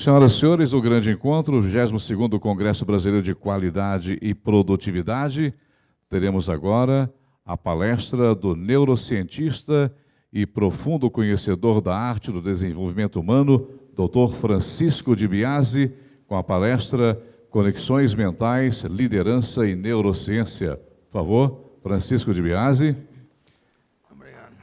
Senhoras e senhores, o grande encontro, o 22º Congresso Brasileiro de Qualidade e Produtividade. Teremos agora a palestra do neurocientista e profundo conhecedor da arte do desenvolvimento humano, Dr. Francisco de Biasi, com a palestra Conexões Mentais, Liderança e Neurociência. Por favor, Francisco de Biasi. Obrigado.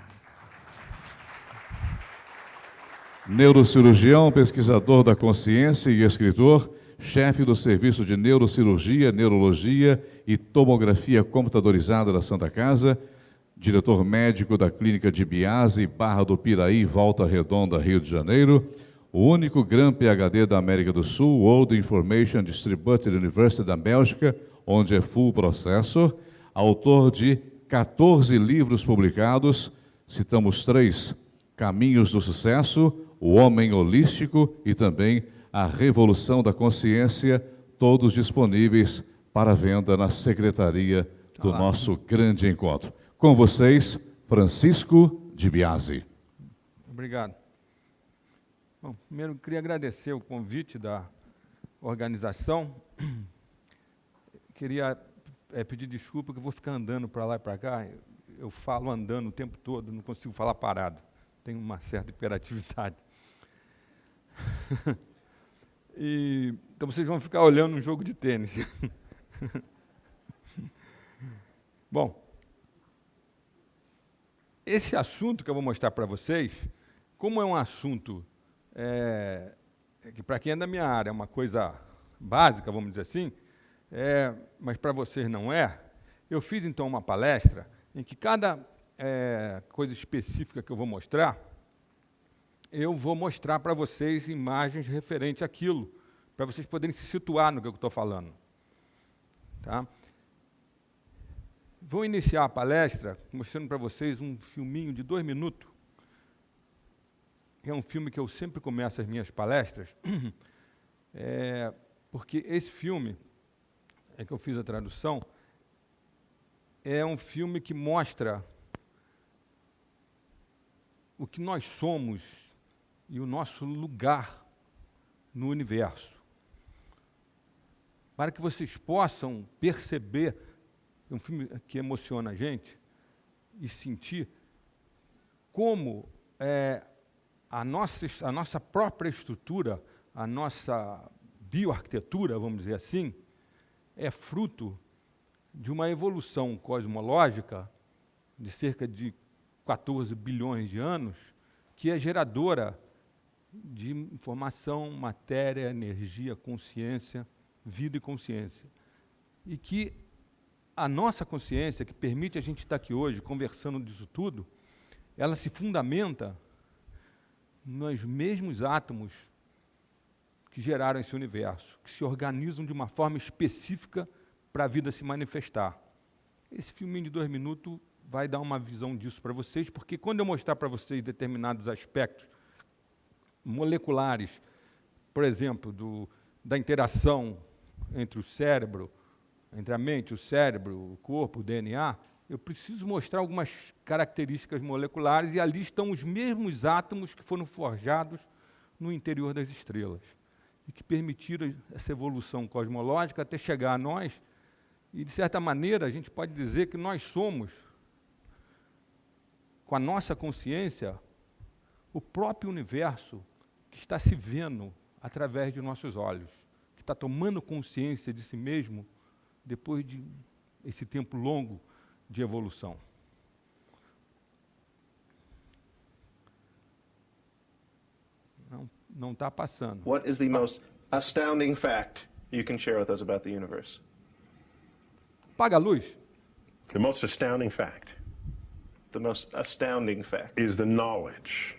Neurocirurgião, pesquisador da consciência e escritor, chefe do Serviço de Neurocirurgia, Neurologia e Tomografia Computadorizada da Santa Casa, diretor médico da Clínica de Biasi, Barra do Piraí, Volta Redonda, Rio de Janeiro, o único Gran PhD da América do Sul, World Information Distributed University da Bélgica, onde é full professor, autor de 14 livros publicados, citamos 3, Caminhos do Sucesso, O Homem Holístico e também A Revolução da Consciência, todos disponíveis para venda na secretaria do nosso grande encontro. Com vocês, Francisco de Biasi. Obrigado. Bom, primeiro, eu queria agradecer o convite da organização. Queria pedir desculpa que eu vou ficar andando para lá e para cá. Eu falo andando o tempo todo, não consigo falar parado. Tenho uma certa hiperatividade. Então vocês vão ficar olhando um jogo de tênis. Bom, esse assunto que eu vou mostrar para vocês, como é um assunto que para quem é da minha área é uma coisa básica, vamos dizer assim, mas para vocês não é, eu fiz então uma palestra em que cada coisa específica que eu vou mostrar para vocês imagens referentes àquilo, para vocês poderem se situar no que eu estou falando. Tá? Vou iniciar a palestra mostrando para vocês um filminho de 2 minutos. É um filme que eu sempre começo as minhas palestras, porque esse filme, que eu fiz a tradução, é um filme que mostra o que nós somos e o nosso lugar no universo. Para que vocês possam perceber, é um filme que emociona a gente, e sentir como a nossa própria estrutura, a nossa bioarquitetura, vamos dizer assim, é fruto de uma evolução cosmológica de cerca de 14 bilhões de anos, que é geradora de informação, matéria, energia, consciência, vida e consciência. E que a nossa consciência, que permite a gente estar aqui hoje conversando disso tudo, ela se fundamenta nos mesmos átomos que geraram esse universo, que se organizam de uma forma específica para a vida se manifestar. Esse filminho de 2 minutos vai dar uma visão disso para vocês, porque quando eu mostrar para vocês determinados aspectos moleculares, por exemplo, da interação entre o cérebro, entre a mente, o cérebro, o corpo, o DNA, eu preciso mostrar algumas características moleculares, e ali estão os mesmos átomos que foram forjados no interior das estrelas, e que permitiram essa evolução cosmológica até chegar a nós, e, de certa maneira, a gente pode dizer que nós somos, com a nossa consciência, o próprio universo que está se vendo através de nossos olhos, que está tomando consciência de si mesmo depois de esse tempo longo de evolução. Não está passando. What is the most astounding fact you can share with us about the universe? Apaga a luz. The most astounding fact The most astounding fact. is the knowledge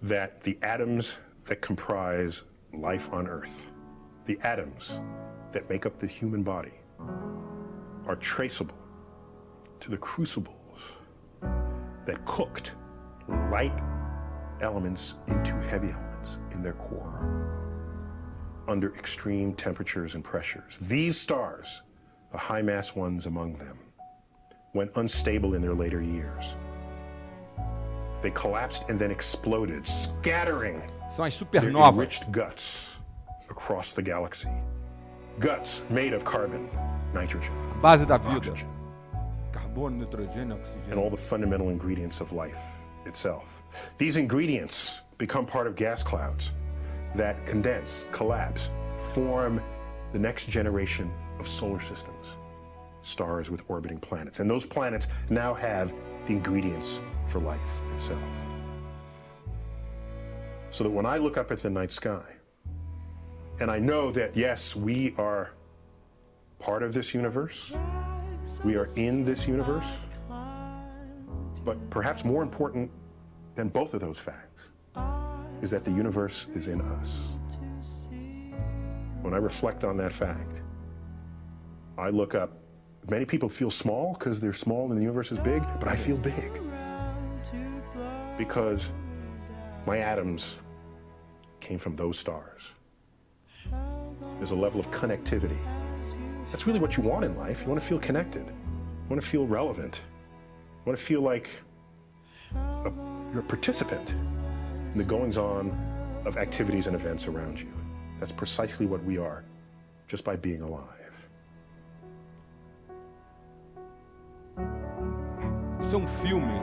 that the atoms that comprise life on Earth, the atoms that make up the human body, are traceable to the crucibles that cooked light elements into heavy elements in their core under extreme temperatures and pressures. These stars, the high-mass ones among them, went unstable in their later years. They collapsed and then exploded, scattering São as They're supernovas. enriched guts across the galaxy. Guts made of carbon, nitrogen, A base da vida. oxygen, Carbono, nitrogênio, and oxigênio. all the fundamental ingredients of life itself. These ingredients become part of gas clouds that condense, collapse, form the next generation of solar systems, stars with orbiting planets. And those planets now have the ingredients for life itself. So that when I look up at the night sky, and I know that, yes, we are part of this universe, we are in this universe, but perhaps more important than both of those facts is that the universe is in us. When I reflect on that fact, I look up. Many people feel small because they're small and the universe is big, but I feel big because my atoms came from those stars. There's a level of connectivity. That's really what you want in life. You want to feel connected. You want to feel relevant. You want to feel like you're a participant in the goings-on of activities and events around you. That's precisely what we are, just by being alive. Isso é um filme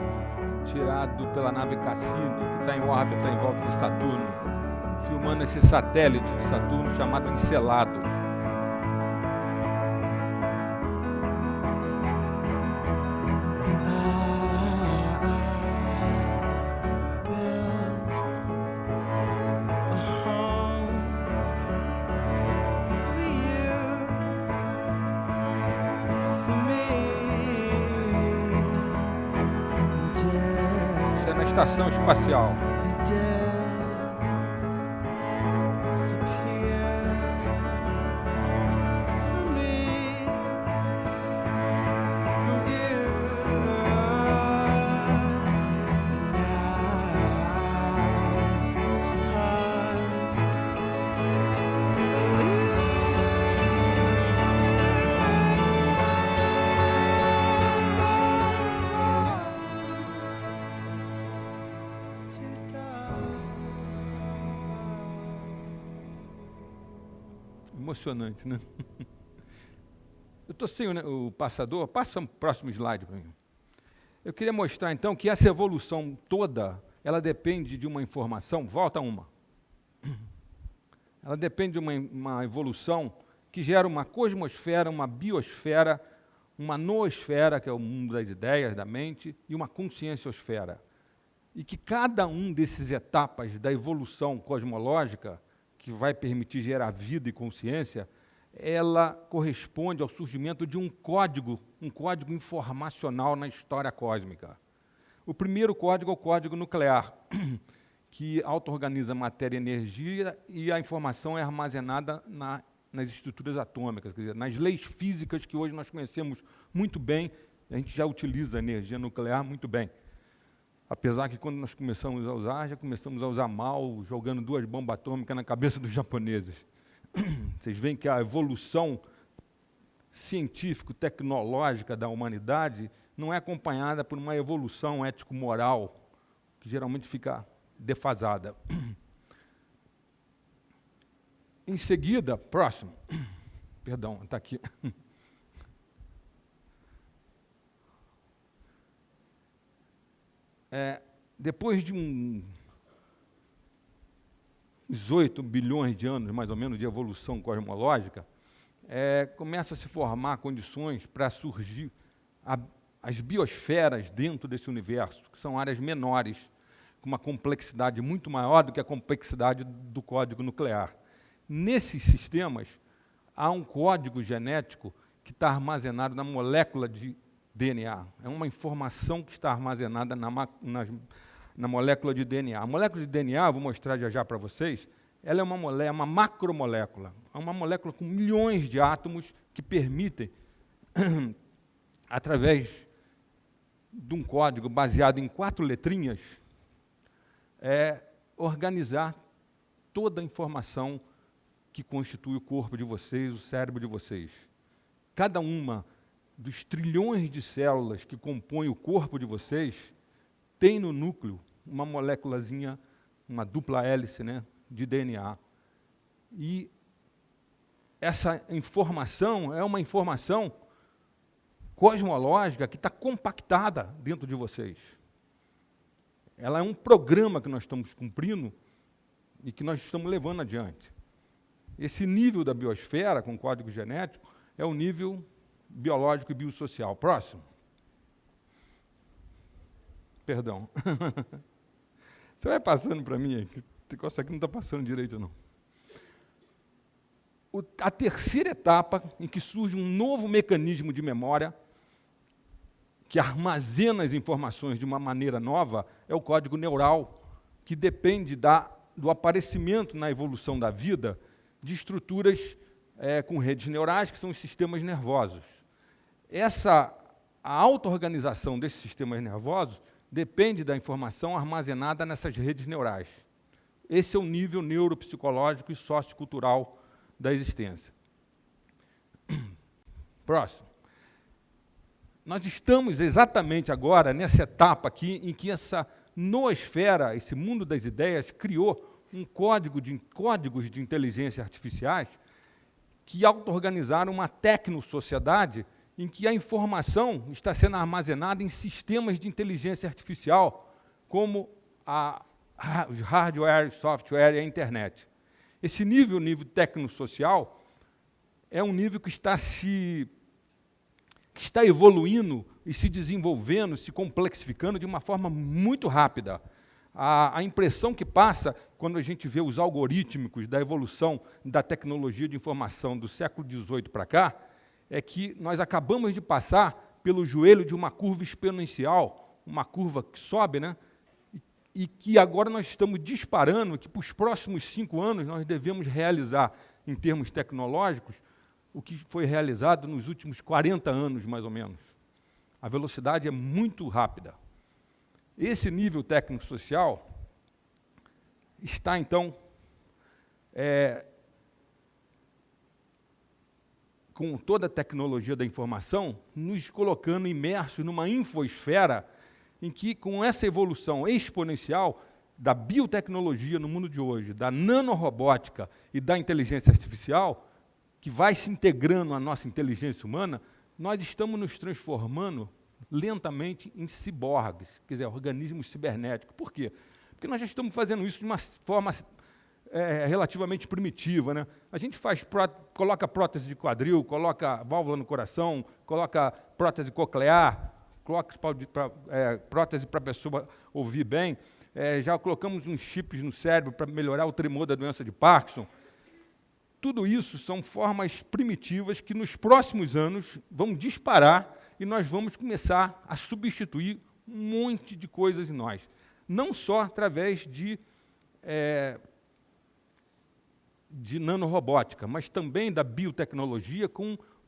tirado pela nave Cassini, que está em órbita em volta de Saturno, filmando esse satélite de Saturno chamado Encelados. Isso é na estação espacial. Emocionante, né? Eu estou sem o passador. Passa o próximo slide para mim. Eu queria mostrar, então, que essa evolução toda, ela depende de uma informação. Volta uma. Ela depende de uma evolução que gera uma cosmosfera, uma biosfera, uma noosfera, que é o mundo das ideias, da mente, e uma conscienciosfera. E que cada um desses etapas da evolução cosmológica, que vai permitir gerar vida e consciência, ela corresponde ao surgimento de um código informacional na história cósmica. O primeiro código é o código nuclear, que auto-organiza matéria e energia, e a informação é armazenada nas estruturas atômicas, quer dizer, nas leis físicas que hoje nós conhecemos muito bem. A gente já utiliza a energia nuclear muito bem. Apesar que quando nós começamos a usar, já começamos a usar mal, jogando 2 bombas atômicas na cabeça dos japoneses. Vocês veem que a evolução científico-tecnológica da humanidade não é acompanhada por uma evolução ético-moral, que geralmente fica defasada. Em seguida, próximo. Perdão, está aqui. Depois de uns 8 bilhões de anos, mais ou menos, de evolução cosmológica, começa a se formar condições para surgir as biosferas dentro desse universo, que são áreas menores, com uma complexidade muito maior do que a complexidade do código nuclear. Nesses sistemas, há um código genético que está armazenado na molécula de DNA. É uma informação que está armazenada na molécula de DNA. A molécula de DNA, vou mostrar já para vocês, ela é uma macromolécula. É uma molécula com milhões de átomos que permitem, através de um código baseado em 4 letrinhas, organizar toda a informação que constitui o corpo de vocês, o cérebro de vocês. Cada uma dos trilhões de células que compõem o corpo de vocês tem no núcleo uma moléculazinha, uma dupla hélice, né, de DNA. E essa informação é uma informação cosmológica que está compactada dentro de vocês. Ela é um programa que nós estamos cumprindo e que nós estamos levando adiante. Esse nível da biosfera, com código genético, é o nível biológico e biosocial. Próximo. Perdão. Você vai passando para mim, que esse negócio aqui não está passando direito, não. A terceira etapa, em que surge um novo mecanismo de memória, que armazena as informações de uma maneira nova, é o código neural, que depende do aparecimento na evolução da vida de estruturas com redes neurais, que são os sistemas nervosos. A auto-organização desses sistemas nervosos depende da informação armazenada nessas redes neurais. Esse é o nível neuropsicológico e sociocultural da existência. Próximo. Nós estamos exatamente agora nessa etapa aqui em que essa noosfera, esse mundo das ideias, criou códigos de inteligência artificiais que auto-organizaram uma tecnosociedade em que a informação está sendo armazenada em sistemas de inteligência artificial, como os hardware, software e a internet. Esse nível tecnosocial, é um nível que está evoluindo e se desenvolvendo, se complexificando de uma forma muito rápida. A impressão que passa quando a gente vê os algorítmicos da evolução da tecnologia de informação do século XVIII para cá, é que nós acabamos de passar pelo joelho de uma curva exponencial, uma curva que sobe, né? E que agora nós estamos disparando, que para os próximos 5 anos nós devemos realizar, em termos tecnológicos, o que foi realizado nos últimos 40 anos, mais ou menos. A velocidade é muito rápida. Esse nível técnico-social está, então, com toda a tecnologia da informação, nos colocando imersos numa infosfera em que, com essa evolução exponencial da biotecnologia no mundo de hoje, da nanorobótica e da inteligência artificial, que vai se integrando à nossa inteligência humana, nós estamos nos transformando lentamente em ciborgues, quer dizer, organismos cibernéticos. Por quê? Porque nós já estamos fazendo isso de uma forma relativamente primitiva, né? A gente coloca prótese de quadril, coloca válvula no coração, coloca prótese coclear, coloca prótese para a pessoa ouvir bem, já colocamos uns chips no cérebro para melhorar o tremor da doença de Parkinson. Tudo isso são formas primitivas que nos próximos anos vão disparar e nós vamos começar a substituir um monte de coisas em nós. Não só através de nanorobótica, mas também da biotecnologia,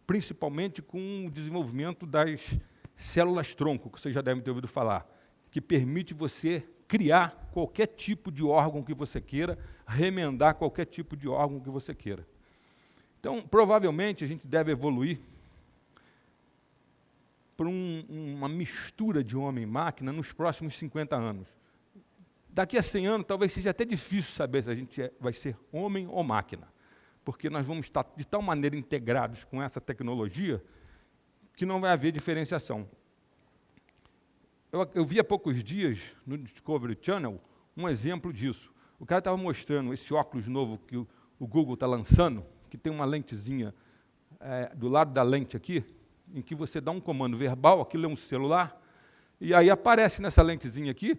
principalmente com o desenvolvimento das células-tronco, que vocês já devem ter ouvido falar, que permite você criar qualquer tipo de órgão que você queira, remendar qualquer tipo de órgão que você queira. Então, provavelmente, a gente deve evoluir para uma mistura de homem e máquina nos próximos 50 anos. Daqui a 100 anos, talvez seja até difícil saber se a gente vai ser homem ou máquina, porque nós vamos estar de tal maneira integrados com essa tecnologia que não vai haver diferenciação. Eu vi há poucos dias, no Discovery Channel, um exemplo disso. O cara estava mostrando esse óculos novo que o Google está lançando, que tem uma lentezinha do lado da lente aqui, em que você dá um comando verbal, aquilo é um celular, e aí aparece nessa lentezinha aqui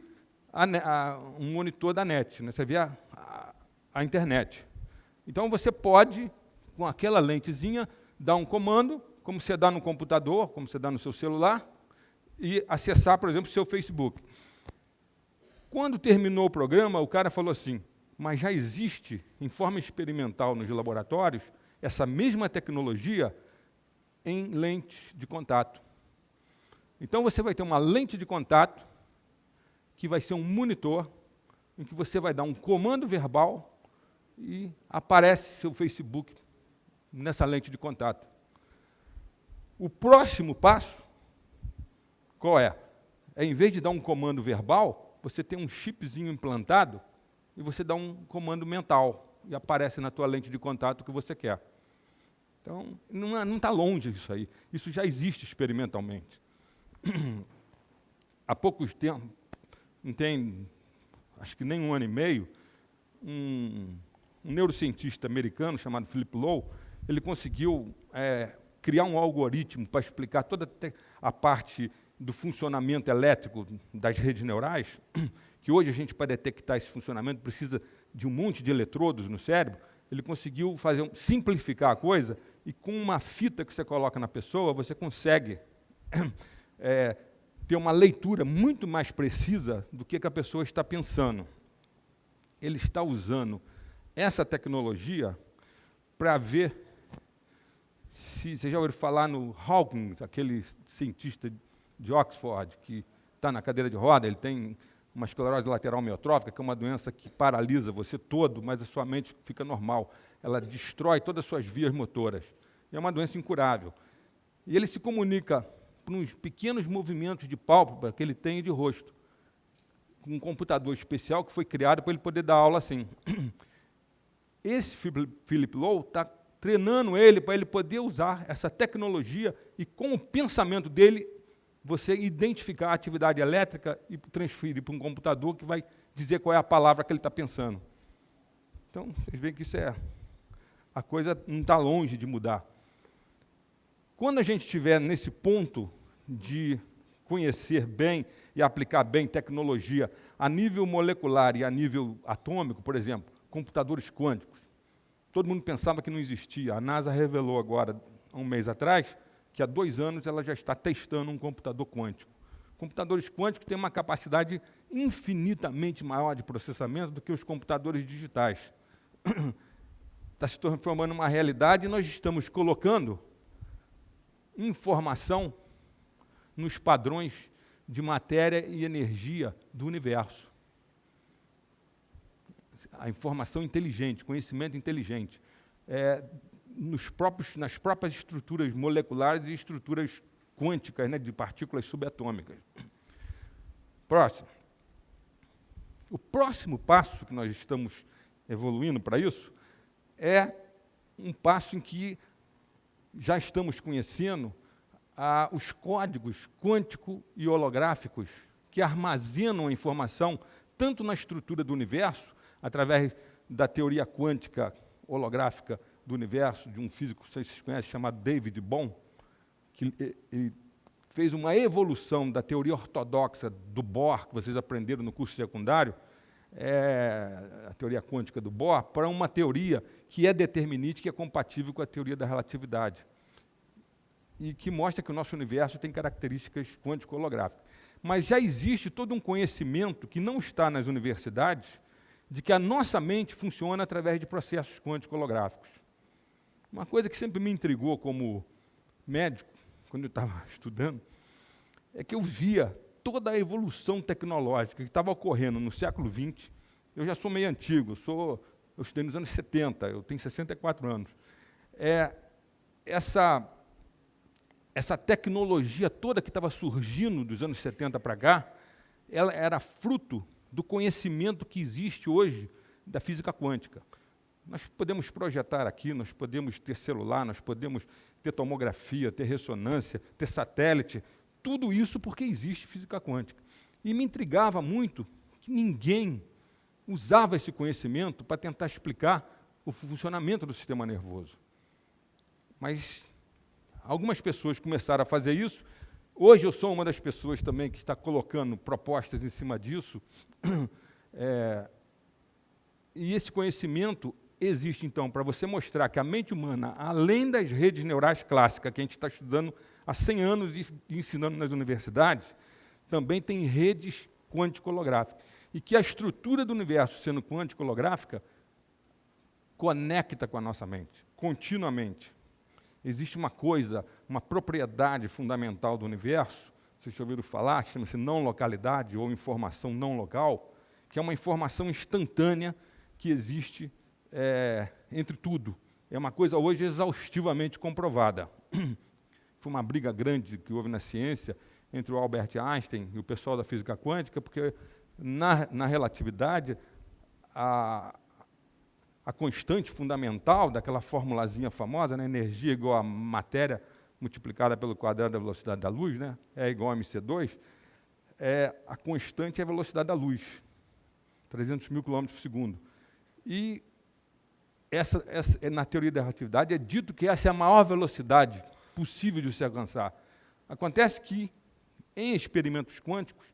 um monitor da net, né? Você vê a internet. Então você pode, com aquela lentezinha, dar um comando, como você dá no computador, como você dá no seu celular, e acessar, por exemplo, o seu Facebook. Quando terminou o programa, o cara falou assim, mas já existe, em forma experimental nos laboratórios, essa mesma tecnologia em lentes de contato. Então você vai ter uma lente de contato, que vai ser um monitor, em que você vai dar um comando verbal e aparece seu Facebook nessa lente de contato. O próximo passo, qual é? Em vez de dar um comando verbal, você tem um chipzinho implantado e você dá um comando mental e aparece na tua lente de contato o que você quer. Então, não está longe isso aí. Isso já existe experimentalmente. Há poucos tempos, não tem, acho que nem 1 ano e meio, um neurocientista americano chamado Philip Lowe, ele conseguiu criar um algoritmo para explicar toda a parte do funcionamento elétrico das redes neurais, que hoje a gente, para detectar esse funcionamento, precisa de um monte de eletrodos no cérebro. Ele conseguiu simplificar a coisa, e com uma fita que você coloca na pessoa, você consegue ter uma leitura muito mais precisa do que a pessoa está pensando. Ele está usando essa tecnologia para ver se... Você já ouviu falar no Hawking, aquele cientista de Oxford, que está na cadeira de roda, ele tem uma esclerose lateral amiotrófica, que é uma doença que paralisa você todo, mas a sua mente fica normal. Ela destrói todas as suas vias motoras. E é uma doença incurável. E ele se comunica por uns pequenos movimentos de pálpebra que ele tem de rosto, com um computador especial que foi criado para ele poder dar aula assim. Esse Philip Lowe está treinando ele para ele poder usar essa tecnologia e, com o pensamento dele, você identificar a atividade elétrica e transferir para um computador que vai dizer qual é a palavra que ele está pensando. Então, vocês veem que isso a coisa não está longe de mudar. Quando a gente estiver nesse ponto de conhecer bem e aplicar bem tecnologia a nível molecular e a nível atômico, por exemplo, computadores quânticos, todo mundo pensava que não existia. A NASA revelou agora, há um mês atrás, que há 2 anos ela já está testando um computador quântico. Computadores quânticos têm uma capacidade infinitamente maior de processamento do que os computadores digitais. Está se transformando uma realidade e nós estamos colocando informação nos padrões de matéria e energia do universo. A informação inteligente, conhecimento inteligente, nas próprias estruturas moleculares e estruturas quânticas, né, de partículas subatômicas. Próximo. O próximo passo que nós estamos evoluindo para isso é um passo em que já estamos conhecendo os códigos quântico e holográficos que armazenam a informação tanto na estrutura do universo, através da teoria quântica holográfica do universo, de um físico que vocês conhecem, chamado David Bohm, que ele fez uma evolução da teoria ortodoxa do Bohr, que vocês aprenderam no curso secundário, a teoria quântica do Bohr, para uma teoria que é determinística, que é compatível com a teoria da relatividade, e que mostra que o nosso universo tem características quântico-holográficas. Mas já existe todo um conhecimento que não está nas universidades, de que a nossa mente funciona através de processos quântico-holográficos. Uma coisa que sempre me intrigou como médico, quando eu estava estudando, é que eu via toda a evolução tecnológica que estava ocorrendo no século XX. Eu já sou meio antigo, eu estudei nos anos 70, eu tenho 64 anos. Essa tecnologia toda que estava surgindo dos anos 70 para cá, ela era fruto do conhecimento que existe hoje da física quântica. Nós podemos projetar aqui, nós podemos ter celular, nós podemos ter tomografia, ter ressonância, ter satélite, tudo isso porque existe física quântica. E me intrigava muito que ninguém usava esse conhecimento para tentar explicar o funcionamento do sistema nervoso. Mas algumas pessoas começaram a fazer isso. Hoje eu sou uma das pessoas também que está colocando propostas em cima disso. E esse conhecimento existe, então, para você mostrar que a mente humana, além das redes neurais clássicas, que a gente está estudando há 100 anos e ensinando nas universidades, também tem redes quântico-holográficas. E que a estrutura do universo, sendo quântico-holográfica, conecta com a nossa mente, continuamente. Existe uma coisa, uma propriedade fundamental do universo, vocês já ouviram falar, que chama-se não localidade ou informação não local, que é uma informação instantânea que existe entre tudo. É uma coisa hoje exaustivamente comprovada. Foi uma briga grande que houve na ciência entre o Albert Einstein e o pessoal da física quântica, porque na relatividade a constante fundamental daquela formulazinha famosa, né? Energia igual a matéria multiplicada pelo quadrado da velocidade da luz, né? É igual a mc2, a constante é a velocidade da luz, 300 mil quilômetros por segundo. E na teoria da relatividade é dito que essa é a maior velocidade possível de se alcançar. Acontece que, em experimentos quânticos,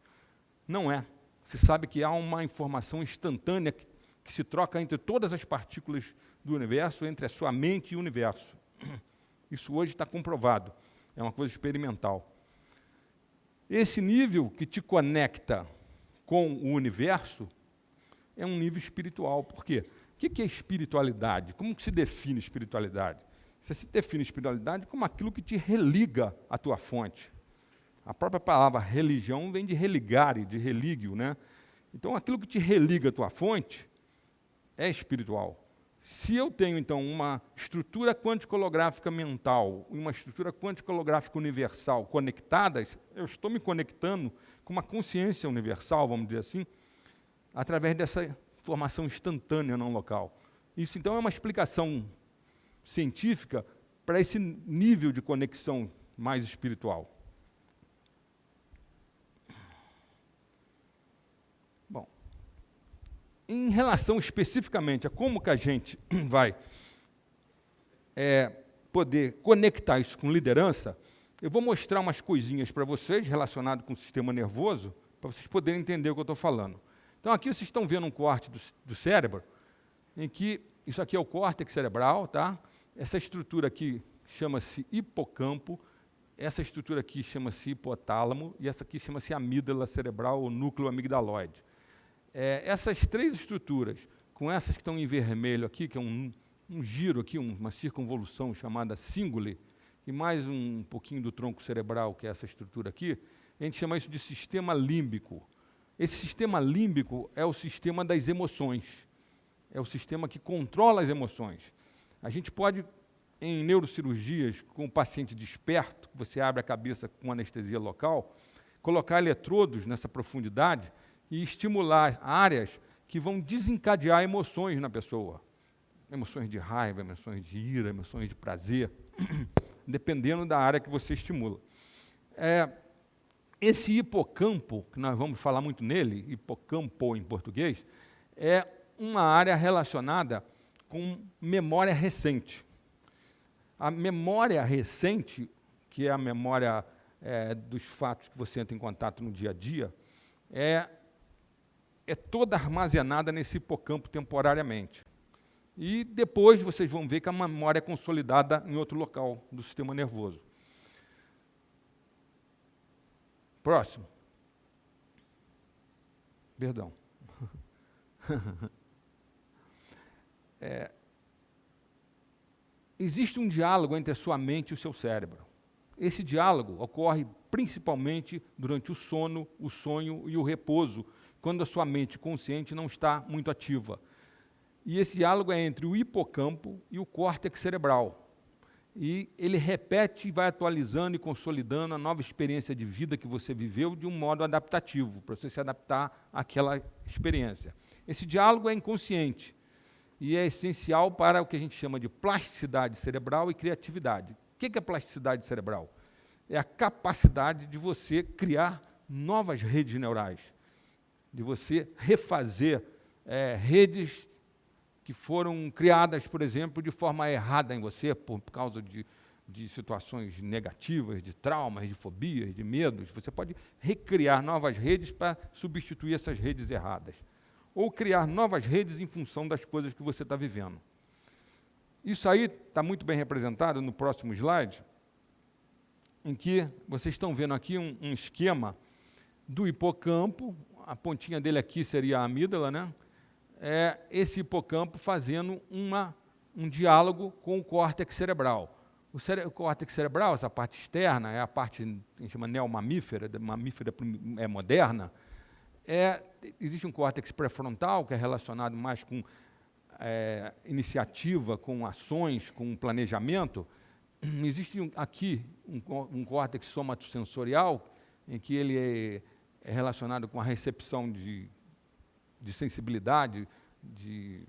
não é. Se sabe que há uma informação instantânea que se troca entre todas as partículas do universo, entre a sua mente e o universo. Isso hoje está comprovado, é uma coisa experimental. Esse nível que te conecta com o universo é um nível espiritual. Por quê? O que é espiritualidade? Como que se define espiritualidade? Você se define espiritualidade como aquilo que te religa à tua fonte. A própria palavra religião vem de religare, de relígio, né? Então, aquilo que te religa à tua fonte é espiritual. Se eu tenho, então, uma estrutura quântico-holográfica mental e uma estrutura quântico-holográfica universal conectadas, eu estou me conectando com uma consciência universal, vamos dizer assim, através dessa formação instantânea não local. Isso, então, é uma explicação científica para esse nível de conexão mais espiritual. Bom, em relação especificamente a como que a gente vai poder conectar isso com liderança, eu vou mostrar umas coisinhas para vocês relacionadas com o sistema nervoso, para vocês poderem entender o que eu estou falando. Então, aqui vocês estão vendo um corte do cérebro, em que isso aqui é o córtex cerebral, tá? Essa estrutura aqui chama-se hipocampo, essa estrutura aqui chama-se hipotálamo, e essa aqui chama-se amígdala cerebral, ou núcleo amigdaloide. Essas três estruturas, com essas que estão em vermelho aqui, que é um giro aqui, uma circunvolução chamada cingule, e mais um pouquinho do tronco cerebral, que é essa estrutura aqui, a gente chama isso de sistema límbico. Esse sistema límbico é o sistema das emoções, é o sistema que controla as emoções. A gente pode, em neurocirurgias, com o paciente desperto, você abre a cabeça com anestesia local, colocar eletrodos nessa profundidade e estimular áreas que vão desencadear emoções na pessoa. Emoções de raiva, emoções de ira, emoções de prazer, dependendo da área que você estimula. Esse hipocampo, que nós vamos falar muito nele, hipocampo em português, é uma área relacionada com memória recente. A memória recente, que é a memória dos fatos que você entra em contato no dia a dia, é toda armazenada nesse hipocampo temporariamente. E depois vocês vão ver que a memória é consolidada em outro local do sistema nervoso. Próximo. Perdão. Existe um diálogo entre a sua mente e o seu cérebro. Esse diálogo ocorre principalmente durante o sono, o sonho e o repouso, quando a sua mente consciente não está muito ativa. E esse diálogo é entre o hipocampo e o córtex cerebral. E ele repete e vai atualizando e consolidando a nova experiência de vida que você viveu de um modo adaptativo, para você se adaptar àquela experiência. Esse diálogo é inconsciente e é essencial para o que a gente chama de plasticidade cerebral e criatividade. O que é plasticidade cerebral? É a capacidade de você criar novas redes neurais, de você refazer redes que foram criadas, por exemplo, de forma errada em você, por causa de situações negativas, de traumas, de fobias, de medos. Você pode recriar novas redes para substituir essas redes erradas. Ou criar novas redes em função das coisas que você está vivendo. Isso aí está muito bem representado no próximo slide, em que vocês estão vendo aqui um esquema do hipocampo, a pontinha dele aqui seria a amígdala, né? Esse hipocampo fazendo um diálogo com o córtex cerebral. O córtex cerebral, essa parte externa, é a parte que a gente chama neomamífera, mamífera moderna. Existe um córtex pré-frontal, que é relacionado mais com iniciativa, com ações, com planejamento. Existe aqui um córtex somatosensorial, em que ele é relacionado com a recepção de sensibilidade, de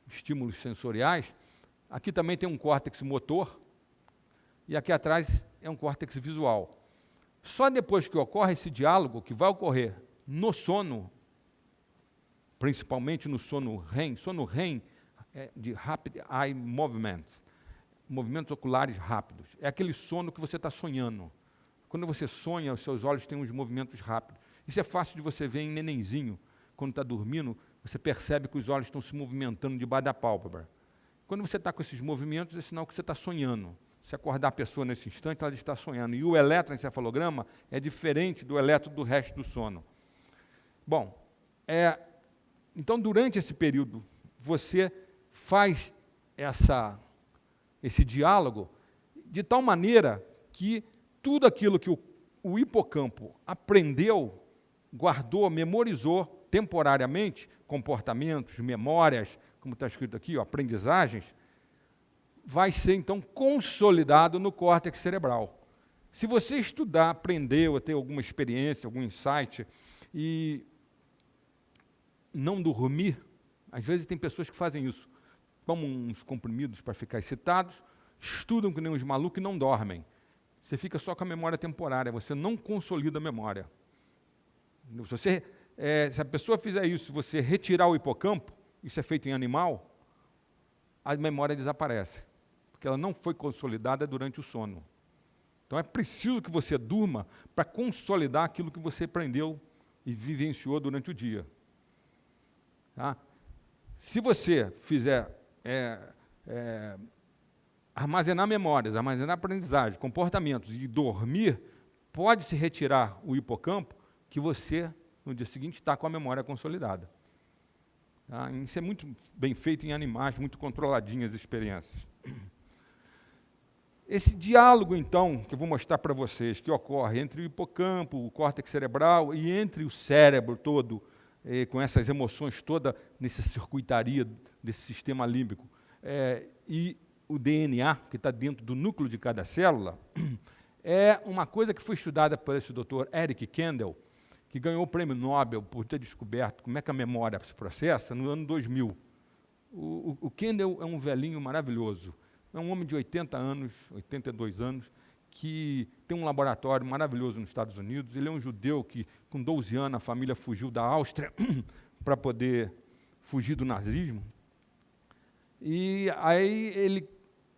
estímulos sensoriais. Aqui também tem um córtex motor, e aqui atrás é um córtex visual. Só depois que ocorre esse diálogo, que vai ocorrer no sono, principalmente no sono REM é de Rapid Eye Movements, movimentos oculares rápidos. É aquele sono que você está sonhando. Quando você sonha, os seus olhos têm uns movimentos rápidos. Isso é fácil de você ver em nenenzinho. Quando está dormindo, você percebe que os olhos estão se movimentando debaixo da pálpebra. Quando você está com esses movimentos, é sinal que você está sonhando. Se acordar a pessoa nesse instante, ela está sonhando. E o eletroencefalograma é diferente do eletro do resto do sono. Bom, então, durante esse período, você faz esse diálogo de tal maneira que tudo aquilo que o hipocampo aprendeu, guardou, memorizou temporariamente, comportamentos, memórias, como está escrito aqui, aprendizagens, vai ser, então, consolidado no córtex cerebral. Se você estudar, aprender, ou ter alguma experiência, algum insight, e não dormir, às vezes tem pessoas que fazem isso, tomam uns comprimidos para ficar excitados, estudam que nem uns malucos e não dormem. Você fica só com a memória temporária, você não consolida a memória. Se a pessoa fizer isso, se você retirar o hipocampo, isso é feito em animal, a memória desaparece, porque ela não foi consolidada durante o sono. Então é preciso que você durma para consolidar aquilo que você aprendeu e vivenciou durante o dia. Tá? Se você fizer armazenar memórias, armazenar aprendizagem, comportamentos e dormir, pode-se retirar o hipocampo que você, no dia seguinte, está com a memória consolidada. Tá? Isso é muito bem feito em animais, muito controladinhas as experiências. Esse diálogo, então, que eu vou mostrar para vocês, que ocorre entre o hipocampo, o córtex cerebral e entre o cérebro todo, com essas emoções todas, nessa circuitaria desse sistema límbico, e o DNA, que está dentro do núcleo de cada célula, é uma coisa que foi estudada por esse Dr. Eric Kandel, que ganhou o prêmio Nobel por ter descoberto como é que a memória se processa no ano 2000. O Kandel é um velhinho maravilhoso. É um homem de 80 anos, 82 anos, que tem um laboratório maravilhoso nos Estados Unidos. Ele é um judeu que, com 12 anos, a família fugiu da Áustria para poder fugir do nazismo. E aí ele,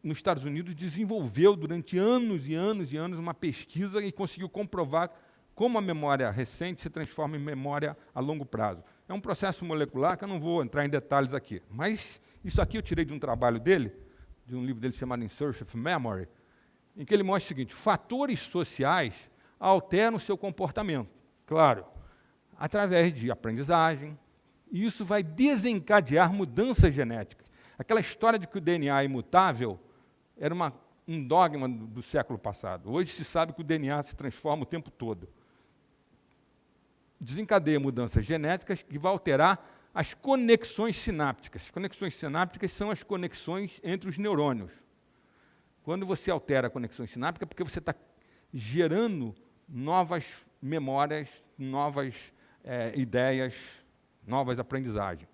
nos Estados Unidos, desenvolveu durante anos e anos e anos uma pesquisa e conseguiu comprovar como a memória recente se transforma em memória a longo prazo. É um processo molecular que eu não vou entrar em detalhes aqui, mas isso aqui eu tirei de um trabalho dele, de um livro dele chamado In Search of Memory, em que ele mostra o seguinte: fatores sociais alteram o seu comportamento, claro, através de aprendizagem, e isso vai desencadear mudanças genéticas. Aquela história de que o DNA é imutável era um dogma do século passado. Hoje se sabe que o DNA se transforma o tempo todo. Desencadeia mudanças genéticas que vão alterar as conexões sinápticas. As conexões sinápticas são as conexões entre os neurônios. Quando você altera a conexão sináptica, é porque você está gerando novas memórias, novas ideias, novas aprendizagens.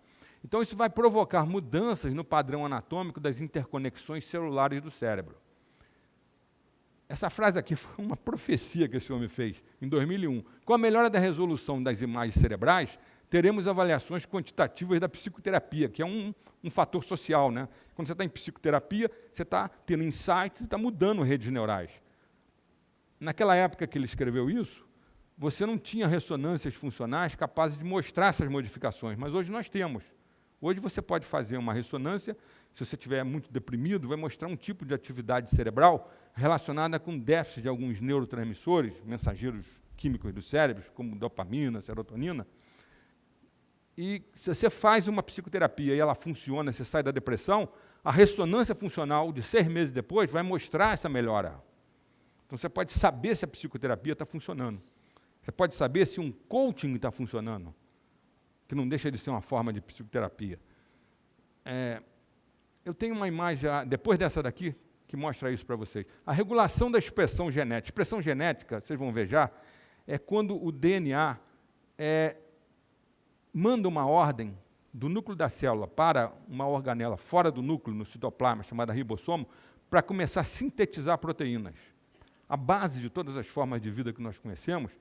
Então, isso vai provocar mudanças no padrão anatômico das interconexões celulares do cérebro. Essa frase aqui foi uma profecia que esse homem fez em 2001. Com a melhora da resolução das imagens cerebrais, teremos avaliações quantitativas da psicoterapia, que é um fator social, né? Quando você está em psicoterapia, você está tendo insights e está mudando redes neurais. Naquela época que ele escreveu isso, você não tinha ressonâncias funcionais capazes de mostrar essas modificações, mas hoje nós temos. Hoje você pode fazer uma ressonância, se você estiver muito deprimido, vai mostrar um tipo de atividade cerebral relacionada com déficit de alguns neurotransmissores, mensageiros químicos do cérebro, como dopamina, serotonina. E se você faz uma psicoterapia e ela funciona, você sai da depressão, a ressonância funcional de 6 meses depois vai mostrar essa melhora. Então você pode saber se a psicoterapia está funcionando. Você pode saber se um coaching está funcionando, que não deixa de ser uma forma de psicoterapia. Eu tenho uma imagem, depois dessa daqui, que mostra isso para vocês. A regulação da expressão genética. Expressão genética, vocês vão ver já, é quando o DNA manda uma ordem do núcleo da célula para uma organela fora do núcleo, no citoplasma, chamada ribossomo, para começar a sintetizar proteínas. A base de todas as formas de vida que nós conhecemos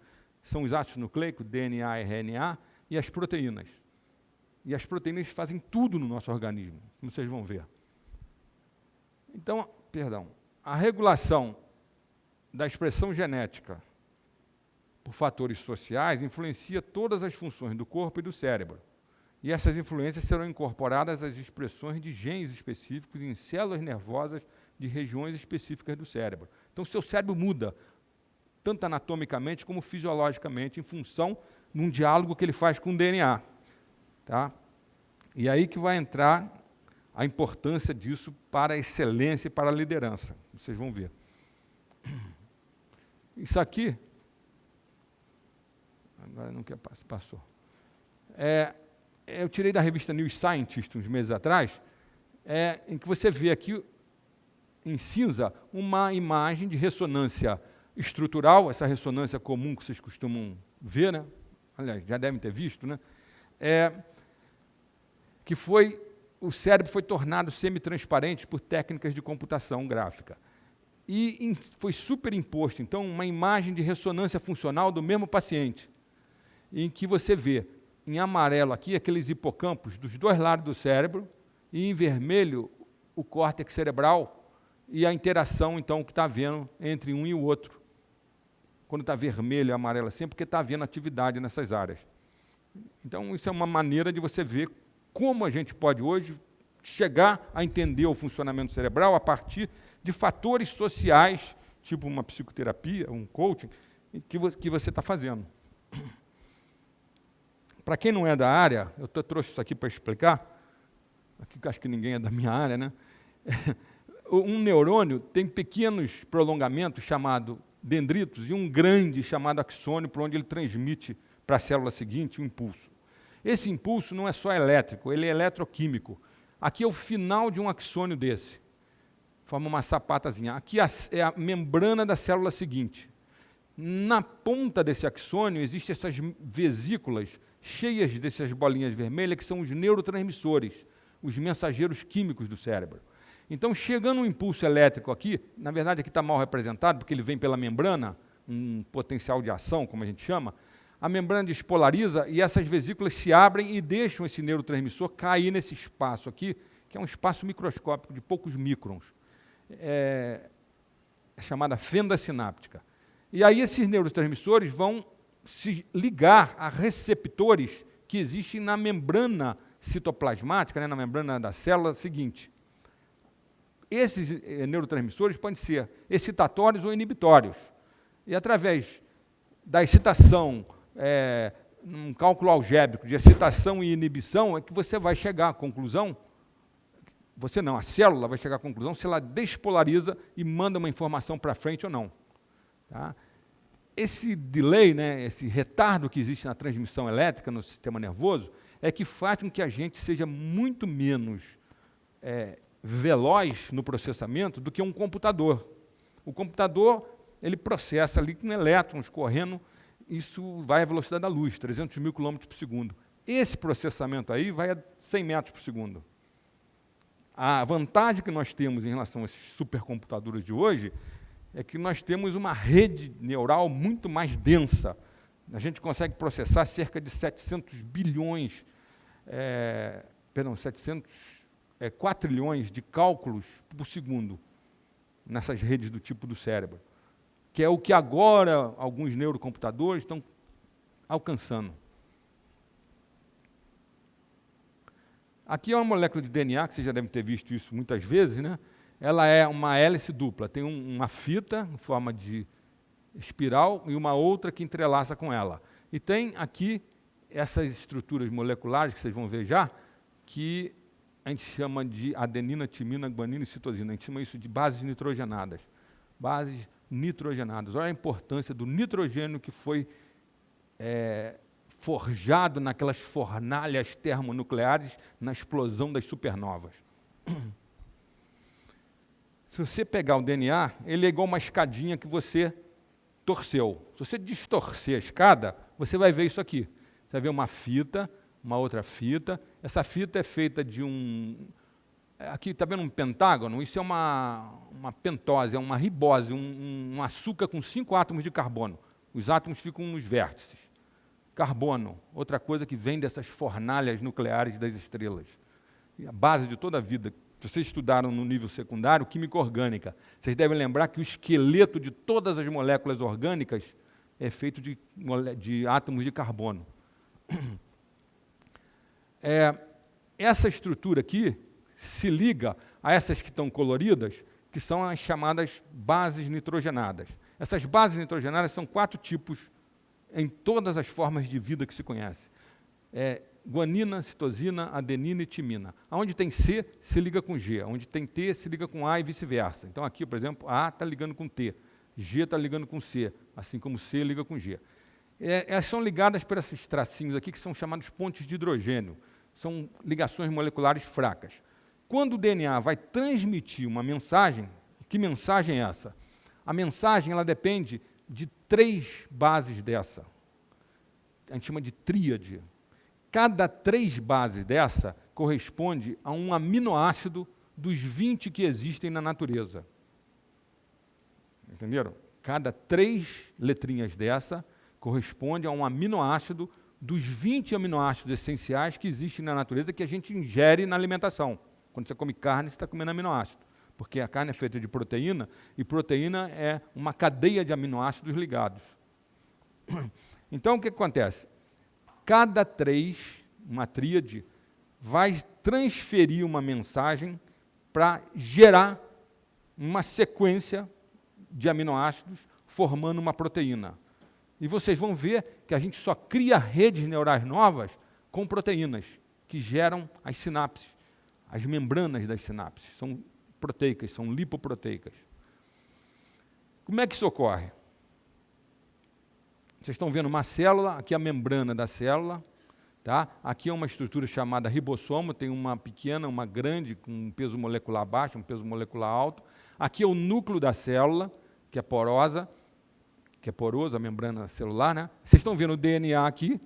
são os ácidos nucleicos, DNA, RNA, e as proteínas. E as proteínas fazem tudo no nosso organismo, como vocês vão ver. Então, a regulação da expressão genética por fatores sociais influencia todas as funções do corpo e do cérebro. E essas influências serão incorporadas às expressões de genes específicos em células nervosas de regiões específicas do cérebro. Então, o seu cérebro muda, tanto anatomicamente como fisiologicamente, em função de um diálogo que ele faz com o DNA. Tá? E aí que vai entrar a importância disso para a excelência e para a liderança. Vocês vão ver. Isso aqui... Agora não quer passou. Eu tirei da revista New Scientist, uns meses atrás, em que você vê aqui, em cinza, uma imagem de ressonância estrutural, essa ressonância comum que vocês costumam ver, né? Aliás, já devem ter visto, né? Que o cérebro foi tornado semi-transparente por técnicas de computação gráfica. E foi superimposto, então, uma imagem de ressonância funcional do mesmo paciente, em que você vê, em amarelo aqui, aqueles hipocampos dos dois lados do cérebro, e em vermelho, o córtex cerebral, e a interação, então, que está havendo entre um e o outro. Quando está vermelho e amarelo assim, é porque está havendo atividade nessas áreas. Então, isso é uma maneira de você ver como a gente pode hoje chegar a entender o funcionamento cerebral a partir de fatores sociais, tipo uma psicoterapia, um coaching, que você está fazendo. Para quem não é da área, eu trouxe isso aqui para explicar, aqui acho que ninguém é da minha área, né? Um neurônio tem pequenos prolongamentos chamados dendritos e um grande chamado axônio, por onde ele transmite para a célula seguinte um impulso. Esse impulso não é só elétrico, ele é eletroquímico. Aqui é o final de um axônio desse, forma uma sapatazinha. Aqui é a membrana da célula seguinte. Na ponta desse axônio existem essas vesículas cheias dessas bolinhas vermelhas, que são os neurotransmissores, os mensageiros químicos do cérebro. Então, chegando um impulso elétrico aqui, na verdade aqui está mal representado, porque ele vem pela membrana, um potencial de ação, como a gente chama, a membrana despolariza e essas vesículas se abrem e deixam esse neurotransmissor cair nesse espaço aqui, que é um espaço microscópico de poucos microns. É chamada fenda sináptica. E aí esses neurotransmissores vão se ligar a receptores que existem na membrana citoplasmática, né, na membrana da célula seguinte. Esses neurotransmissores podem ser excitatórios ou inibitórios. E através da excitação, um cálculo algébrico de excitação e inibição, é que você vai chegar à conclusão, a célula vai chegar à conclusão se ela despolariza e manda uma informação para frente ou não. Tá? Esse delay, né, esse retardo que existe na transmissão elétrica no sistema nervoso, é que faz com que a gente seja muito menos veloz no processamento do que um computador. O computador, ele processa ali com elétrons correndo, isso vai à velocidade da luz, 300 mil quilômetros por segundo. Esse processamento aí vai a 100 metros por segundo. A vantagem que nós temos em relação a esses supercomputadores de hoje é que nós temos uma rede neural muito mais densa. A gente consegue processar cerca de 700 bilhões, 4 trilhões de cálculos por segundo nessas redes do tipo do cérebro, que é o que agora alguns neurocomputadores estão alcançando. Aqui é uma molécula de DNA, que vocês já devem ter visto isso muitas vezes, né? Ela é uma hélice dupla, tem uma fita em forma de espiral e uma outra que entrelaça com ela. E tem aqui essas estruturas moleculares, que vocês vão ver já, que a gente chama de adenina, timina, guanina e citosina. A gente chama isso de bases nitrogenadas. Bases nitrogenadas. Olha a importância do nitrogênio que foi forjado naquelas fornalhas termonucleares na explosão das supernovas. Se você pegar o DNA, ele é igual uma escadinha que você torceu. Se você distorcer a escada, você vai ver isso aqui. Você vai ver uma fita uma outra fita. Essa fita é feita de aqui está vendo um pentágono? Isso é uma pentose, é uma ribose, um açúcar com 5 átomos de carbono. Os átomos ficam nos vértices. Carbono, outra coisa que vem dessas fornalhas nucleares das estrelas. E a base de toda a vida. Vocês estudaram no nível secundário química orgânica. Vocês devem lembrar que o esqueleto de todas as moléculas orgânicas é feito de átomos de carbono. Essa estrutura aqui se liga a essas que estão coloridas, que são as chamadas bases nitrogenadas. Essas bases nitrogenadas são 4 tipos em todas as formas de vida que se conhece. Guanina, citosina, adenina e timina. Onde tem C, se liga com G. Onde tem T, se liga com A e vice-versa. Então, aqui, por exemplo, A está ligando com T, G está ligando com C, assim como C liga com G. Elas são ligadas por esses tracinhos aqui, que são chamados pontes de hidrogênio. São ligações moleculares fracas. Quando o DNA vai transmitir uma mensagem, que mensagem é essa? A mensagem ela depende de 3 bases dessa. A gente chama de tríade. Cada 3 bases dessa corresponde a um aminoácido dos 20 que existem na natureza. Entenderam? Cada 3 letrinhas dessa corresponde a um aminoácido dos 20 aminoácidos essenciais que existem na natureza que a gente ingere na alimentação. Quando você come carne, você está comendo aminoácido, porque a carne é feita de proteína, e proteína é uma cadeia de aminoácidos ligados. Então, o que acontece? Cada 3, uma tríade, vai transferir uma mensagem para gerar uma sequência de aminoácidos formando uma proteína. E vocês vão ver que a gente só cria redes neurais novas com proteínas, que geram as sinapses, as membranas das sinapses. São proteicas, são lipoproteicas. Como é que isso ocorre? Vocês estão vendo uma célula, aqui é a membrana da célula, tá? Aqui é uma estrutura chamada ribossomo, tem uma pequena, uma grande, com um peso molecular baixo, um peso molecular alto. Aqui é o núcleo da célula, que é porosa, a membrana celular, né? Vocês estão vendo o DNA aqui,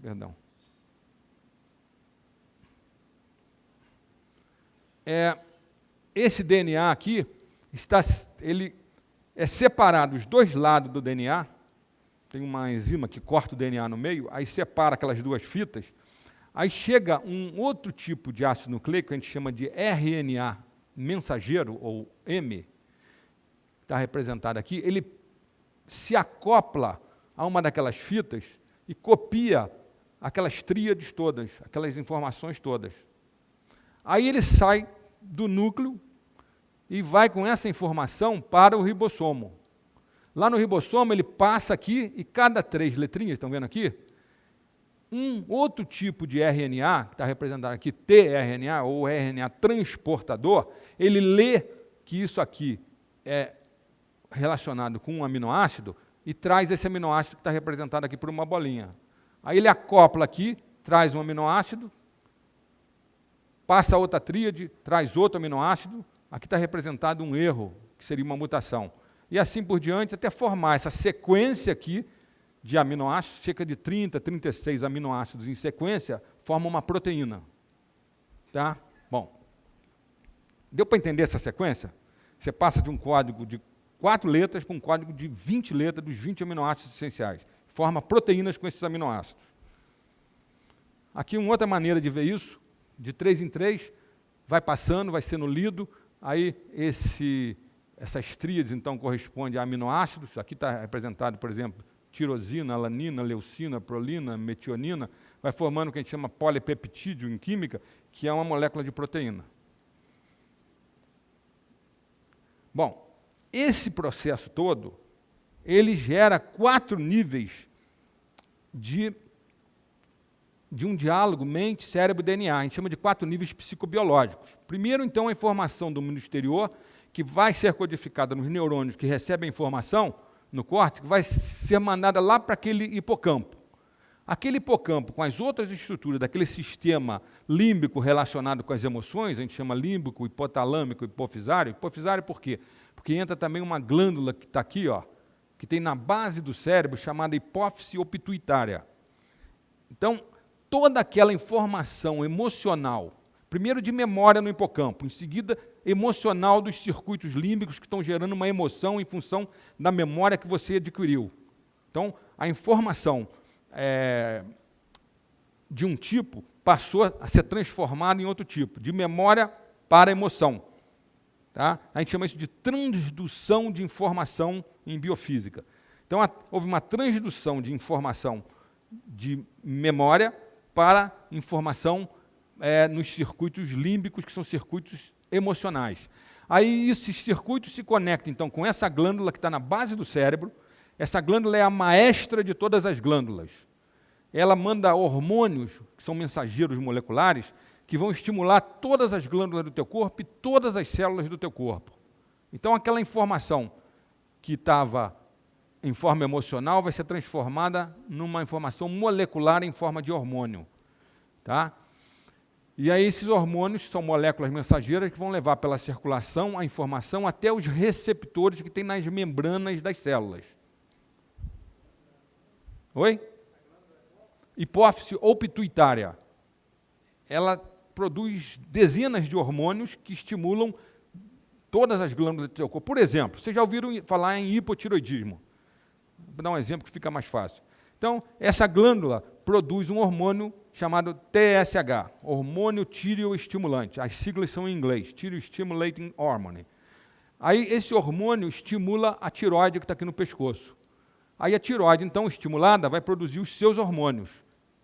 perdão. Esse DNA aqui, ele é separado, os 2 lados do DNA, tem uma enzima que corta o DNA no meio, aí separa aquelas 2 fitas, aí chega um outro tipo de ácido nucleico, que a gente chama de RNA mensageiro, ou M, está representado aqui, ele se acopla a uma daquelas fitas e copia aquelas tríades todas, aquelas informações todas. Aí ele sai do núcleo e vai com essa informação para o ribossomo. Lá no ribossomo ele passa aqui e cada 3 letrinhas, estão vendo aqui? Um outro tipo de RNA, que está representado aqui, tRNA, ou RNA transportador, ele lê que isso aqui é relacionado com um aminoácido e traz esse aminoácido que está representado aqui por uma bolinha. Aí ele acopla aqui, traz um aminoácido, passa a outra tríade, traz outro aminoácido, aqui está representado um erro, que seria uma mutação. E assim por diante, até formar essa sequência aqui de aminoácidos, cerca de 30, 36 aminoácidos em sequência, forma uma proteína. Tá? Bom, deu para entender essa sequência? Você passa de um código de 4 letras para um código de 20 letras dos 20 aminoácidos essenciais. Forma proteínas com esses aminoácidos. Aqui uma outra maneira de ver isso, de 3 em 3, vai passando, vai sendo lido, aí essas tríades, então, correspondem a aminoácidos. Aqui está representado, por exemplo, tirosina, alanina, leucina, prolina, metionina, vai formando o que a gente chama polipeptídeo em química, que é uma molécula de proteína. Bom, esse processo todo, ele gera 4 níveis de um diálogo mente, cérebro, DNA. A gente chama de 4 níveis psicobiológicos. Primeiro, então, a informação do mundo exterior, que vai ser codificada nos neurônios que recebem a informação no córtex, vai ser mandada lá para aquele hipocampo. Aquele hipocampo, com as outras estruturas daquele sistema límbico relacionado com as emoções, a gente chama límbico, hipotalâmico, hipofisário. Hipofisário por quê? Porque entra também uma glândula que está aqui, ó, que tem na base do cérebro, chamada hipófise ou pituitária. Então, toda aquela informação emocional, primeiro de memória no hipocampo, em seguida emocional dos circuitos límbicos que estão gerando uma emoção em função da memória que você adquiriu. Então, a informação de um tipo passou a ser transformada em outro tipo, de memória para emoção. Tá? A gente chama isso de transdução de informação em biofísica. Então, houve uma transdução de informação de memória para informação nos circuitos límbicos, que são circuitos emocionais. Aí, esses circuitos se conectam, então, com essa glândula que está na base do cérebro. Essa glândula é a maestra de todas as glândulas. Ela manda hormônios, que são mensageiros moleculares, que vão estimular todas as glândulas do teu corpo e todas as células do teu corpo. Então, aquela informação que estava em forma emocional vai ser transformada numa informação molecular em forma de hormônio. Tá? E aí esses hormônios são moléculas mensageiras que vão levar pela circulação a informação até os receptores que tem nas membranas das células. Oi? Hipófise ou pituitária. Ela produz dezenas de hormônios que estimulam todas as glândulas do teu corpo. Por exemplo, vocês já ouviram falar em hipotiroidismo? Vou dar um exemplo que fica mais fácil. Então, essa glândula produz um hormônio chamado TSH, hormônio tireoestimulante. As siglas são em inglês, Thyroid-Stimulating Hormone. Aí, esse hormônio estimula a tireoide que está aqui no pescoço. Aí, a tireoide, então, estimulada, vai produzir os seus hormônios,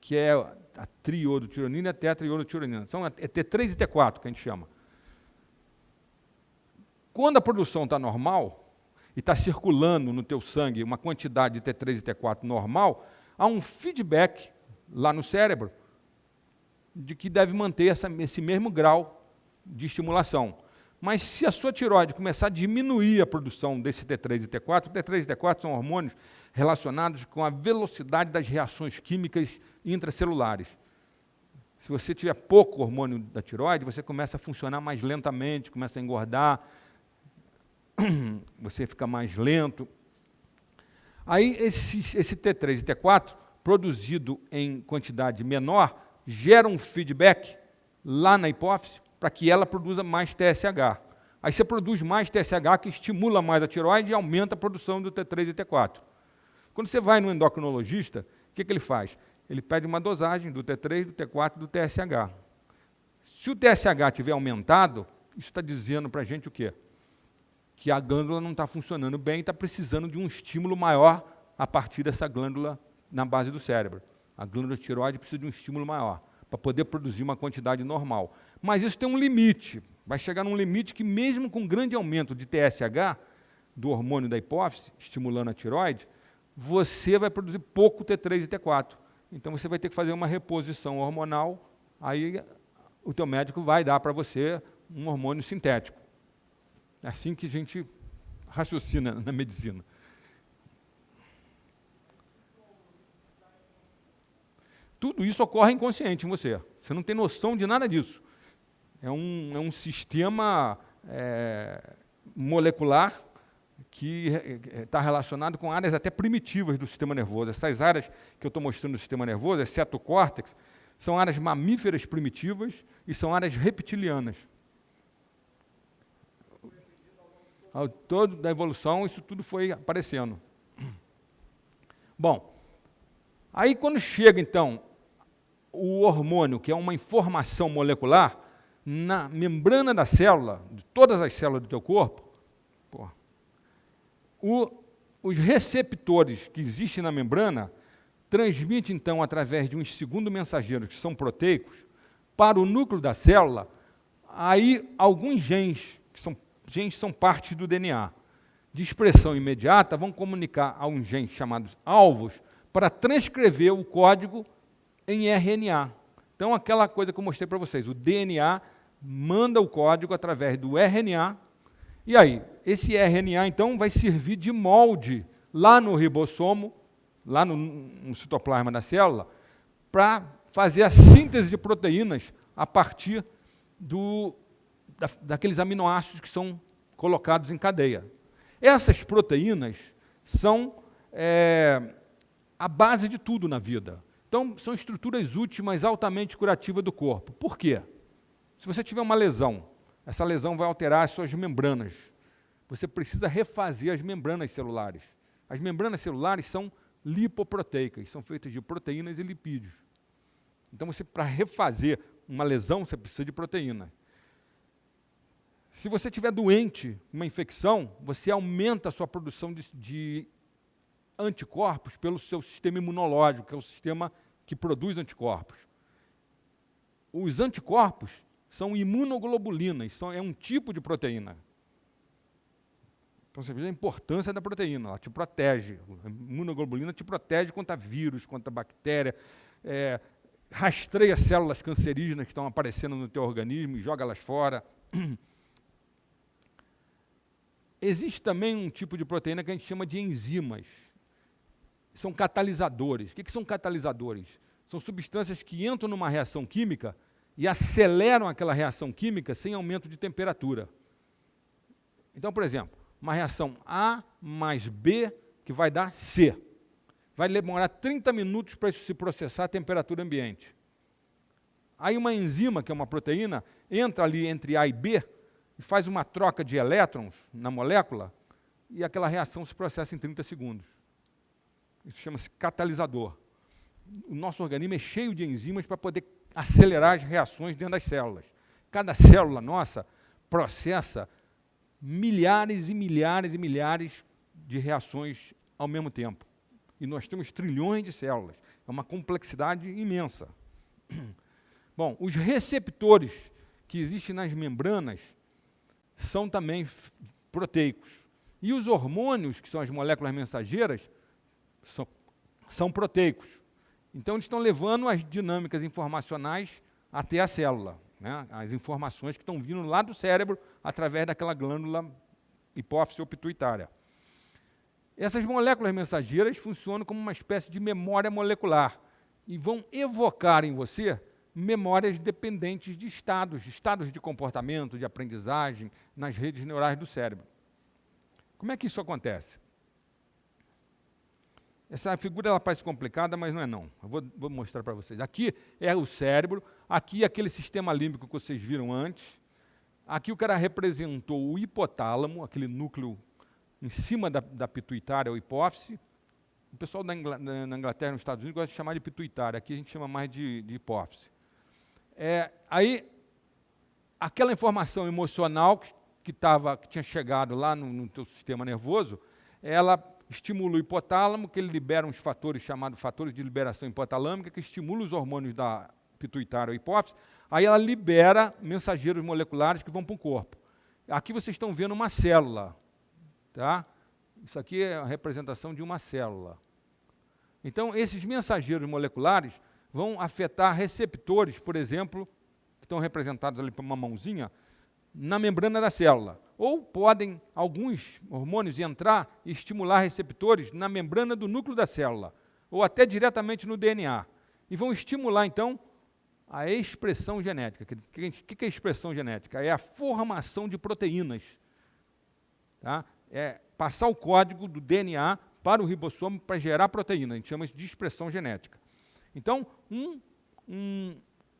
que é a triiodotironina e a tetraiodotironina. São T3 e T4, que a gente chama. Quando a produção está normal, e está circulando no teu sangue uma quantidade de T3 e T4 normal, há um feedback lá no cérebro de que deve manter esse mesmo grau de estimulação. Mas se a sua tireoide começar a diminuir a produção desse T3 e T4, T3 e T4 são hormônios relacionados com a velocidade das reações químicas intracelulares. Se você tiver pouco hormônio da tireoide, você começa a funcionar mais lentamente, começa a engordar, você fica mais lento. Aí esse T3 e T4, produzido em quantidade menor, gera um feedback lá na hipófise para que ela produza mais TSH. Aí você produz mais TSH, que estimula mais a tireoide e aumenta a produção do T3 e T4. Quando você vai no endocrinologista, o que ele faz? Ele pede uma dosagem do T3, do T4 e do TSH. Se o TSH tiver aumentado, isso está dizendo para a gente o quê? Que a glândula não está funcionando bem e está precisando de um estímulo maior a partir dessa glândula na base do cérebro. A glândula tireoide precisa de um estímulo maior para poder produzir uma quantidade normal. Mas isso tem um limite. Vai chegar num limite que, mesmo com grande aumento de TSH, do hormônio da hipófise, estimulando a tireoide, você vai produzir pouco T3 e T4. Então, você vai ter que fazer uma reposição hormonal, aí o teu médico vai dar para você um hormônio sintético. É assim que a gente raciocina na medicina. Tudo isso ocorre inconsciente em você. Você não tem noção de nada disso. É um sistema molecular que está relacionado com áreas até primitivas do sistema nervoso. Essas áreas que eu estou mostrando do sistema nervoso, esse cetocórtex, são áreas mamíferas primitivas e são áreas reptilianas. Ao todo da evolução, isso tudo foi aparecendo. Bom, aí quando chega, então, o hormônio, que é uma informação molecular, na membrana da célula, de todas as células do teu corpo, os receptores que existem na membrana transmitem, então, através de uns segundos mensageiros, que são proteicos, para o núcleo da célula, aí alguns genes, que são parte do DNA, de expressão imediata, vão comunicar a uns genes chamados alvos para transcrever o código em RNA. Então, aquela coisa que eu mostrei para vocês, o DNA manda o código através do RNA, e aí, esse RNA, então, vai servir de molde lá no ribossomo, lá no citoplasma da célula, para fazer a síntese de proteínas a partir daqueles aminoácidos que são colocados em cadeia. Essas proteínas são a base de tudo na vida. Então, são estruturas úteis, mas altamente curativas do corpo. Por quê? Se você tiver uma lesão, essa lesão vai alterar as suas membranas. Você precisa refazer as membranas celulares. As membranas celulares são lipoproteicas, são feitas de proteínas e lipídios. Então, para refazer uma lesão, você precisa de proteína. Se você estiver doente, uma infecção, você aumenta a sua produção de anticorpos pelo seu sistema imunológico, que é o sistema que produz anticorpos. Os anticorpos são imunoglobulinas, é um tipo de proteína. Então, você vê a importância da proteína, ela te protege. A imunoglobulina te protege contra vírus, contra bactéria, rastreia células cancerígenas que estão aparecendo no teu organismo e joga elas fora. Existe também um tipo de proteína que a gente chama de enzimas. São catalisadores. O que são catalisadores? São substâncias que entram numa reação química e aceleram aquela reação química sem aumento de temperatura. Então, por exemplo, uma reação A mais B que vai dar C. Vai demorar 30 minutos para isso se processar a temperatura ambiente. Aí uma enzima, que é uma proteína, entra ali entre A e B e faz uma troca de elétrons na molécula e aquela reação se processa em 30 segundos. Isso chama-se catalisador. O nosso organismo é cheio de enzimas para poder acelerar as reações dentro das células. Cada célula nossa processa milhares e milhares e milhares de reações ao mesmo tempo. E nós temos trilhões de células. É uma complexidade imensa. Bom, os receptores que existem nas membranas são também proteicos. E os hormônios, que são as moléculas mensageiras, são proteicos. Então, eles estão levando as dinâmicas informacionais até a célula, né? As informações que estão vindo lá do cérebro através daquela glândula hipófise ou pituitária. Essas moléculas mensageiras funcionam como uma espécie de memória molecular e vão evocar em você memórias dependentes de estados de comportamento, de aprendizagem, nas redes neurais do cérebro. Como é que isso acontece? Essa figura ela parece complicada, mas não é não. Eu vou mostrar para vocês. Aqui é o cérebro, aqui é aquele sistema límbico que vocês viram antes. Aqui o cara representou o hipotálamo, aquele núcleo em cima da pituitária ou hipófise. O pessoal na Inglaterra e nos Estados Unidos gosta de chamar de pituitária, aqui a gente chama mais de hipófise. Aí, aquela informação emocional que tinha chegado lá no teu sistema nervoso, ela estimula o hipotálamo, que ele libera uns fatores chamados fatores de liberação hipotalâmica, que estimulam os hormônios da pituitária ou hipófise, aí ela libera mensageiros moleculares que vão para o corpo. Aqui vocês estão vendo uma célula, tá? Isso aqui é a representação de uma célula. Então, esses mensageiros moleculares vão afetar receptores, por exemplo, que estão representados ali por uma mãozinha, na membrana da célula. Ou podem alguns hormônios entrar e estimular receptores na membrana do núcleo da célula, ou até diretamente no DNA. E vão estimular, então, a expressão genética. O que é expressão genética? É a formação de proteínas. Tá? É passar o código do DNA para o ribossomo para gerar proteína. A gente chama isso de expressão genética. Então,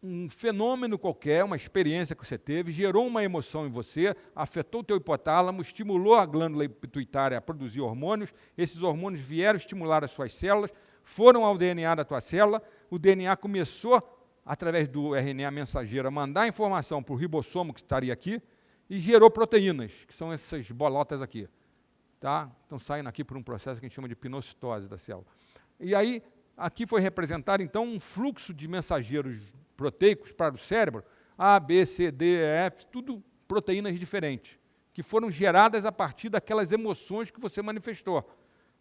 um fenômeno qualquer, uma experiência que você teve, gerou uma emoção em você, afetou o teu hipotálamo, estimulou a glândula pituitária a produzir hormônios, esses hormônios vieram estimular as suas células, foram ao DNA da tua célula, o DNA começou, através do RNA mensageiro, a mandar informação para o ribossomo que estaria aqui, e gerou proteínas, que são essas bolotas aqui. Tá? Estão saindo aqui por um processo que a gente chama de pinocitose da célula. E aí, aqui foi representado, então, um fluxo de mensageiros proteicos para o cérebro, A, B, C, D, E, F, tudo proteínas diferentes, que foram geradas a partir daquelas emoções que você manifestou.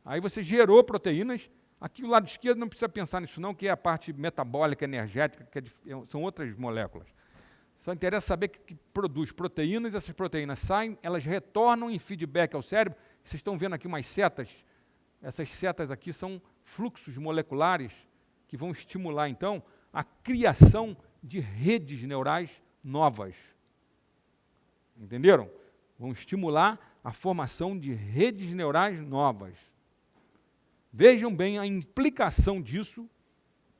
Aí você gerou proteínas, aqui do lado esquerdo não precisa pensar nisso não, que é a parte metabólica, energética, que são outras moléculas. Só interessa saber que produz proteínas, essas proteínas saem, elas retornam em feedback ao cérebro. Vocês estão vendo aqui umas setas, essas setas aqui são fluxos moleculares que vão estimular, então, a criação de redes neurais novas. Entenderam? Vão estimular a formação de redes neurais novas. Vejam bem a implicação disso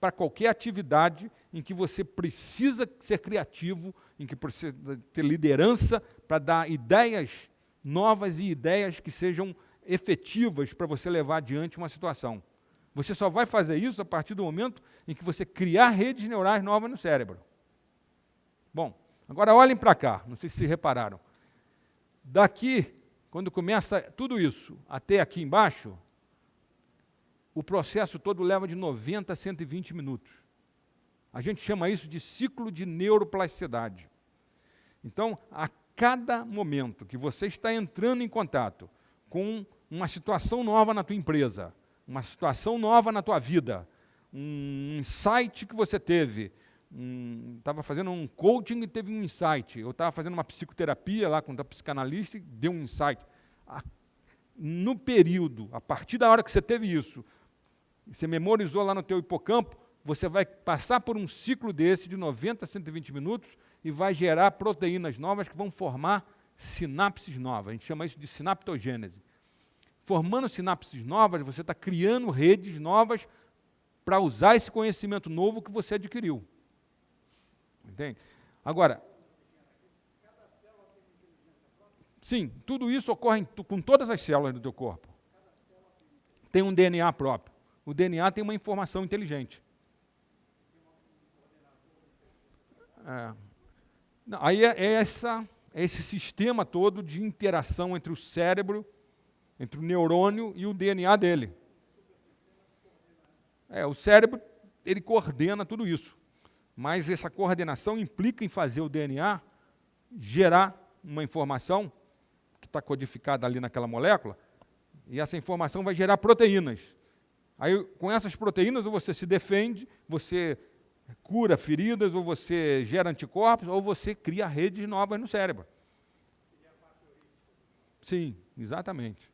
para qualquer atividade em que você precisa ser criativo, em que precisa ter liderança para dar ideias novas e ideias que sejam efetivas para você levar adiante uma situação. Você só vai fazer isso a partir do momento em que você criar redes neurais novas no cérebro. Bom, agora olhem para cá, não sei se vocês repararam. Daqui, quando começa tudo isso, até aqui embaixo, o processo todo leva de 90 a 120 minutos. A gente chama isso de ciclo de neuroplasticidade. Então, a cada momento que você está entrando em contato com uma situação nova na tua empresa, uma situação nova na tua vida, um insight que você teve, estava fazendo um coaching e teve um insight, eu estava fazendo uma psicoterapia lá com o psicanalista e deu um insight. No período, a partir da hora que você teve isso, você memorizou lá no teu hipocampo, você vai passar por um ciclo desse de 90 a 120 minutos e vai gerar proteínas novas que vão formar sinapses novas. A gente chama isso de sinaptogênese. Formando sinapses novas, você está criando redes novas para usar esse conhecimento novo que você adquiriu. Entende? Agora, sim, tudo isso ocorre com todas as células do teu corpo. Tem um DNA próprio. O DNA tem uma informação inteligente. Não, aí é esse sistema todo de interação entre o cérebro, entre o neurônio e o DNA dele. O cérebro, ele coordena tudo isso. Mas essa coordenação implica em fazer o DNA gerar uma informação que está codificada ali naquela molécula, e essa informação vai gerar proteínas. Aí, com essas proteínas, ou você se defende, você cura feridas, ou você gera anticorpos, ou você cria redes novas no cérebro. Sim, exatamente.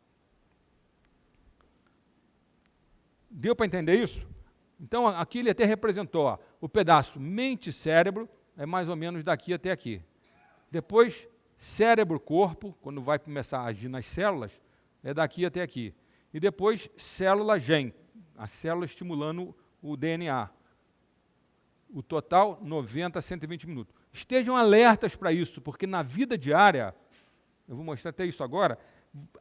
Deu para entender isso? Então, aqui ele até representou o pedaço mente-cérebro, é mais ou menos daqui até aqui. Depois, cérebro-corpo, quando vai começar a agir nas células, é daqui até aqui. E depois, célula-gen, a célula estimulando o DNA. O total, 90 a 120 minutos. Estejam alertas para isso, porque na vida diária, eu vou mostrar até isso agora,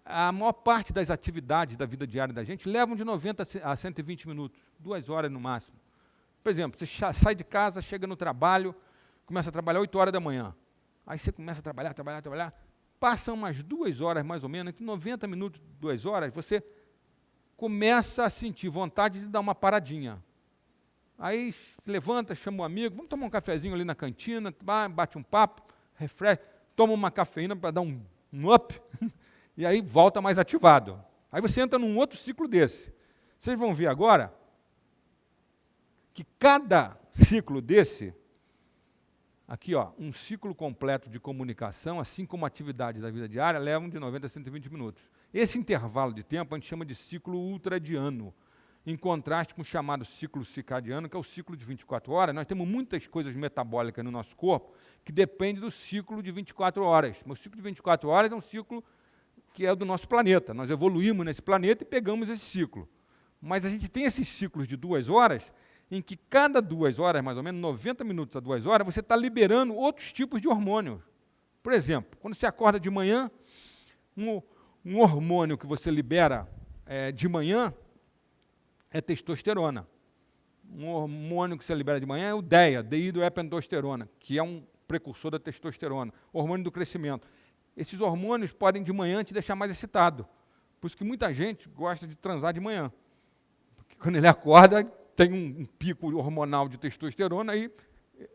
a maior parte das atividades da vida diária da gente levam de 90 a 120 minutos, 2 horas no máximo. Por exemplo, você sai de casa, chega no trabalho, começa a trabalhar 8 horas da manhã. Aí você começa a trabalhar, passam umas 2 horas mais ou menos, entre 90 minutos e 2 horas, você começa a sentir vontade de dar uma paradinha. Aí levanta, chama um amigo, vamos tomar um cafezinho ali na cantina, bate um papo, refresca, toma uma cafeína para dar um up, e aí volta mais ativado. Aí você entra num outro ciclo desse. Vocês vão ver agora que cada ciclo desse, aqui, um ciclo completo de comunicação, assim como atividades da vida diária, levam de 90 a 120 minutos. Esse intervalo de tempo a gente chama de ciclo ultradiano, em contraste com o chamado ciclo circadiano, que é o ciclo de 24 horas. Nós temos muitas coisas metabólicas no nosso corpo que dependem do ciclo de 24 horas. Mas o ciclo de 24 horas é um ciclo que é do nosso planeta. Nós evoluímos nesse planeta e pegamos esse ciclo. Mas a gente tem esses ciclos de 2 horas, em que cada 2 horas, mais ou menos, 90 minutos a 2 horas, você está liberando outros tipos de hormônios. Por exemplo, quando você acorda de manhã, um hormônio que você libera de manhã é testosterona. Um hormônio que você libera de manhã é o DEA, dehidroepiandrosterona, que é um precursor da testosterona, hormônio do crescimento. Esses hormônios podem de manhã te deixar mais excitado. Por isso que muita gente gosta de transar de manhã. Porque quando ele acorda, tem um pico hormonal de testosterona e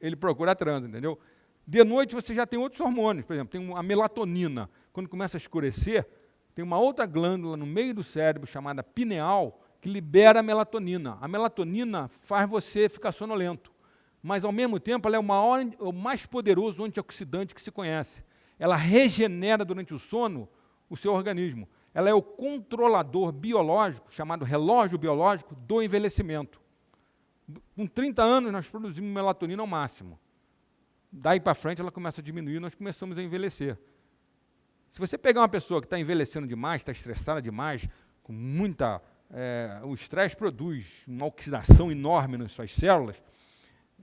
ele procura a transa, entendeu? De noite você já tem outros hormônios, por exemplo, tem a melatonina. Quando começa a escurecer, tem uma outra glândula no meio do cérebro chamada pineal que libera a melatonina. A melatonina faz você ficar sonolento, mas ao mesmo tempo ela é o mais poderoso antioxidante que se conhece. Ela regenera durante o sono o seu organismo. Ela é o controlador biológico, chamado relógio biológico, do envelhecimento. Com 30 anos, nós produzimos melatonina ao máximo. Daí para frente, ela começa a diminuir e nós começamos a envelhecer. Se você pegar uma pessoa que está envelhecendo demais, está estressada demais, com muita o estresse produz uma oxidação enorme nas suas células,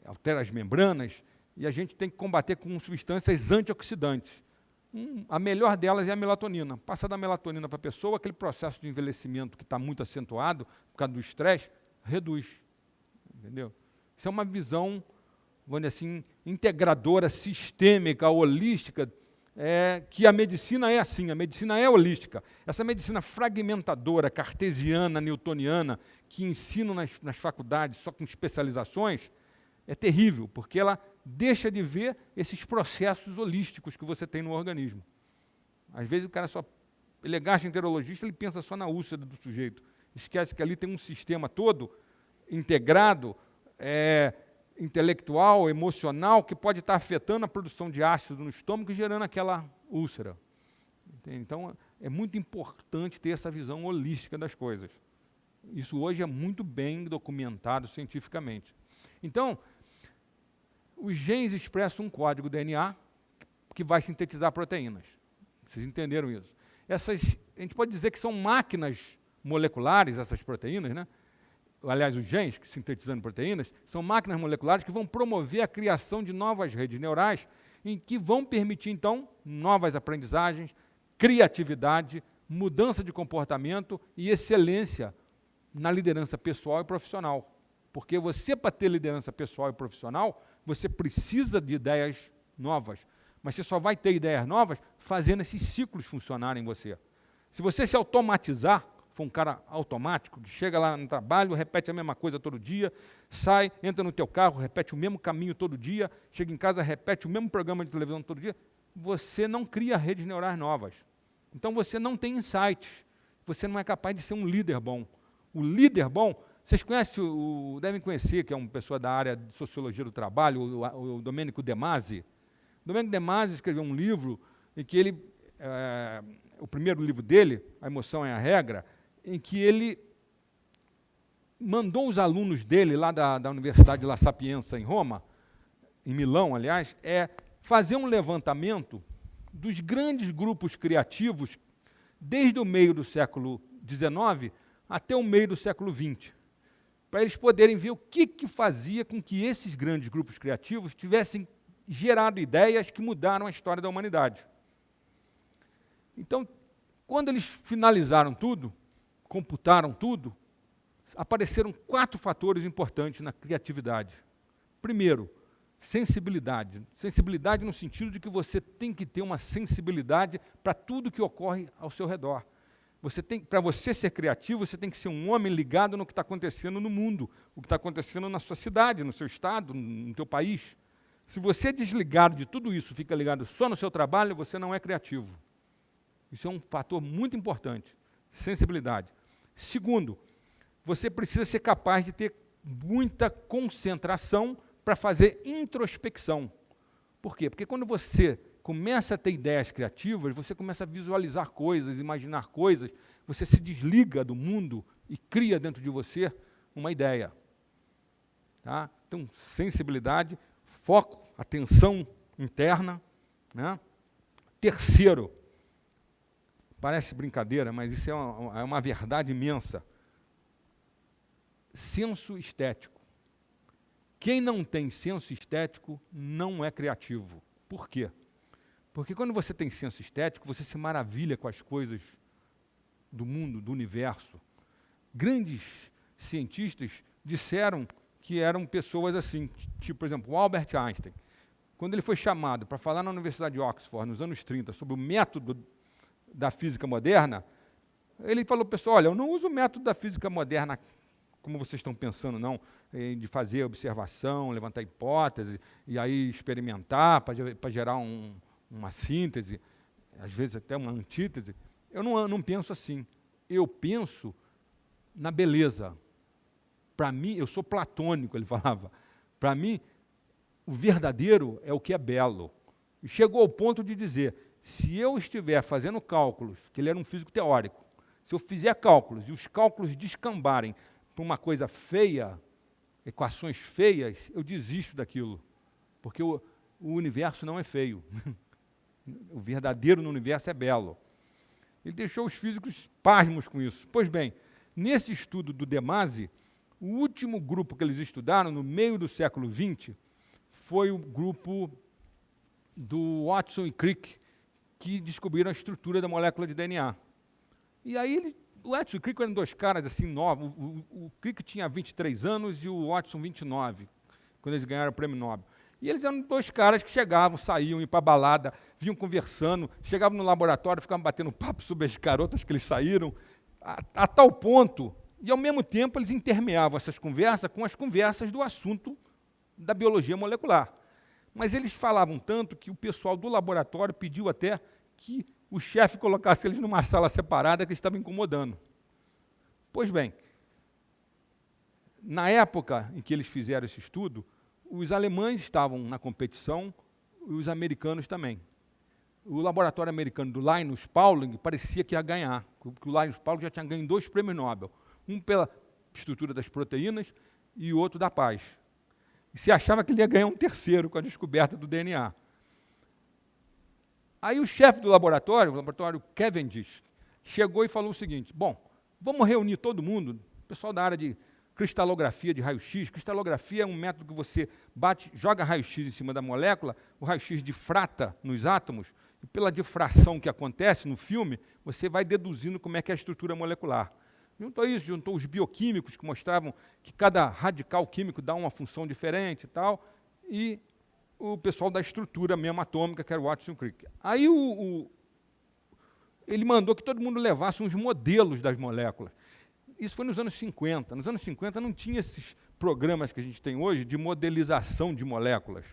altera as membranas, e a gente tem que combater com substâncias antioxidantes. A melhor delas é a melatonina. Passa da melatonina para a pessoa, aquele processo de envelhecimento que está muito acentuado por causa do estresse, reduz. Entendeu? Isso é uma visão, vamos dizer assim, integradora, sistêmica, holística, que a medicina é assim, a medicina é holística. Essa medicina fragmentadora, cartesiana, newtoniana, que ensina nas faculdades só com especializações, é terrível, porque ela deixa de ver esses processos holísticos que você tem no organismo. Às vezes o cara ele é gastroenterologista, ele pensa só na úlcera do sujeito. Esquece que ali tem um sistema todo integrado, intelectual, emocional, que pode estar afetando a produção de ácido no estômago e gerando aquela úlcera. Entende? Então, é muito importante ter essa visão holística das coisas. Isso hoje é muito bem documentado cientificamente. Então, os genes expressam um código DNA que vai sintetizar proteínas. Vocês entenderam isso? A gente pode dizer que são máquinas moleculares, essas proteínas, né? Aliás, os genes que sintetizando proteínas, são máquinas moleculares que vão promover a criação de novas redes neurais em que vão permitir, então, novas aprendizagens, criatividade, mudança de comportamento e excelência na liderança pessoal e profissional. Porque você, para ter liderança pessoal e profissional, você precisa de ideias novas. Mas você só vai ter ideias novas fazendo esses ciclos funcionarem em você. Se você se automatizar, for um cara automático, que chega lá no trabalho, repete a mesma coisa todo dia, sai, entra no teu carro, repete o mesmo caminho todo dia, chega em casa, repete o mesmo programa de televisão todo dia, você não cria redes neurais novas. Então você não tem insights, você não é capaz de ser um líder bom. O líder bom, vocês conhecem, devem conhecer, que é uma pessoa da área de sociologia do trabalho, o Domênico De Masi. Domênico De Masi escreveu um livro em que ele, o primeiro livro dele, A Emoção é a Regra, em que ele mandou os alunos dele, lá da Universidade La Sapienza, em Roma, em Milão, aliás, fazer um levantamento dos grandes grupos criativos desde o meio do século XIX até o meio do século XX, para eles poderem ver o que fazia com que esses grandes grupos criativos tivessem gerado ideias que mudaram a história da humanidade. Então, quando eles finalizaram tudo, computaram tudo, apareceram 4 fatores importantes na criatividade. Primeiro, sensibilidade. Sensibilidade no sentido de que você tem que ter uma sensibilidade para tudo que ocorre ao seu redor. Para você ser criativo, você tem que ser um homem ligado no que está acontecendo no mundo, o que está acontecendo na sua cidade, no seu estado, no teu país. Se você é desligado de tudo isso, fica ligado só no seu trabalho, você não é criativo. Isso é um fator muito importante, sensibilidade. Segundo, você precisa ser capaz de ter muita concentração para fazer introspecção. Por quê? Porque quando você começa a ter ideias criativas, você começa a visualizar coisas, imaginar coisas, você se desliga do mundo e cria dentro de você uma ideia. Tá? Então, sensibilidade, foco, atenção interna. Né? Terceiro, parece brincadeira, mas isso é uma verdade imensa. Senso estético. Quem não tem senso estético não é criativo. Por quê? Porque quando você tem senso estético, você se maravilha com as coisas do mundo, do universo. Grandes cientistas disseram que eram pessoas assim, tipo, por exemplo, o Albert Einstein. Quando ele foi chamado para falar na Universidade de Oxford, nos anos 30, sobre o método da física moderna, ele falou, pessoal, olha, eu não uso o método da física moderna como vocês estão pensando, não, de fazer observação, levantar hipótese, e aí experimentar para gerar uma síntese, às vezes até uma antítese. Eu não penso assim. Eu penso na beleza. Para mim, eu sou platônico, ele falava. Para mim, o verdadeiro é o que é belo. E chegou ao ponto de dizer, se eu estiver fazendo cálculos, que ele era um físico teórico, se eu fizer cálculos e os cálculos descambarem para uma coisa feia, equações feias, eu desisto daquilo. Porque o universo não é feio. O verdadeiro no universo é belo. Ele deixou os físicos pasmos com isso. Pois bem, Nesse estudo do De Masi, o último grupo que eles estudaram, no meio do século XX, foi o grupo do Watson e Crick, que descobriram a estrutura da molécula de DNA. E aí, o Watson e o Crick eram dois caras assim novos. O Crick tinha 23 anos e o Watson 29, quando eles ganharam o prêmio Nobel. E eles eram dois caras que chegavam, saíam, iam para a balada, vinham conversando, chegavam no laboratório, ficavam batendo papo sobre as garotas que eles saíram, a tal ponto, e ao mesmo tempo eles intermeavam essas conversas com as conversas do assunto da biologia molecular. Mas eles falavam tanto que o pessoal do laboratório pediu até que o chefe colocasse eles numa sala separada que eles estavam incomodando. Pois bem, na época em que eles fizeram esse estudo, os alemães estavam na competição e os americanos também. O laboratório americano do Linus Pauling parecia que ia ganhar, porque o Linus Pauling já tinha ganho 2 prêmios Nobel, um pela estrutura das proteínas e o outro da paz. E se achava que ele ia ganhar um terceiro com a descoberta do DNA. Aí o chefe do laboratório, o laboratório Cavendish, chegou e falou o seguinte: bom, vamos reunir todo mundo, o pessoal da área de cristalografia de raio-x. Cristalografia é um método que você joga raio-x em cima da molécula, o raio-x difrata nos átomos, e pela difração que acontece no filme, você vai deduzindo como é que é a estrutura molecular. Juntou isso, juntou os bioquímicos que mostravam que cada radical químico dá uma função diferente e tal, e o pessoal da estrutura mesmo atômica, que era o Watson e Crick. Aí ele mandou que todo mundo levasse uns modelos das moléculas. Isso foi nos anos 50. Nos anos 50 não tinha esses programas que a gente tem hoje de modelização de moléculas.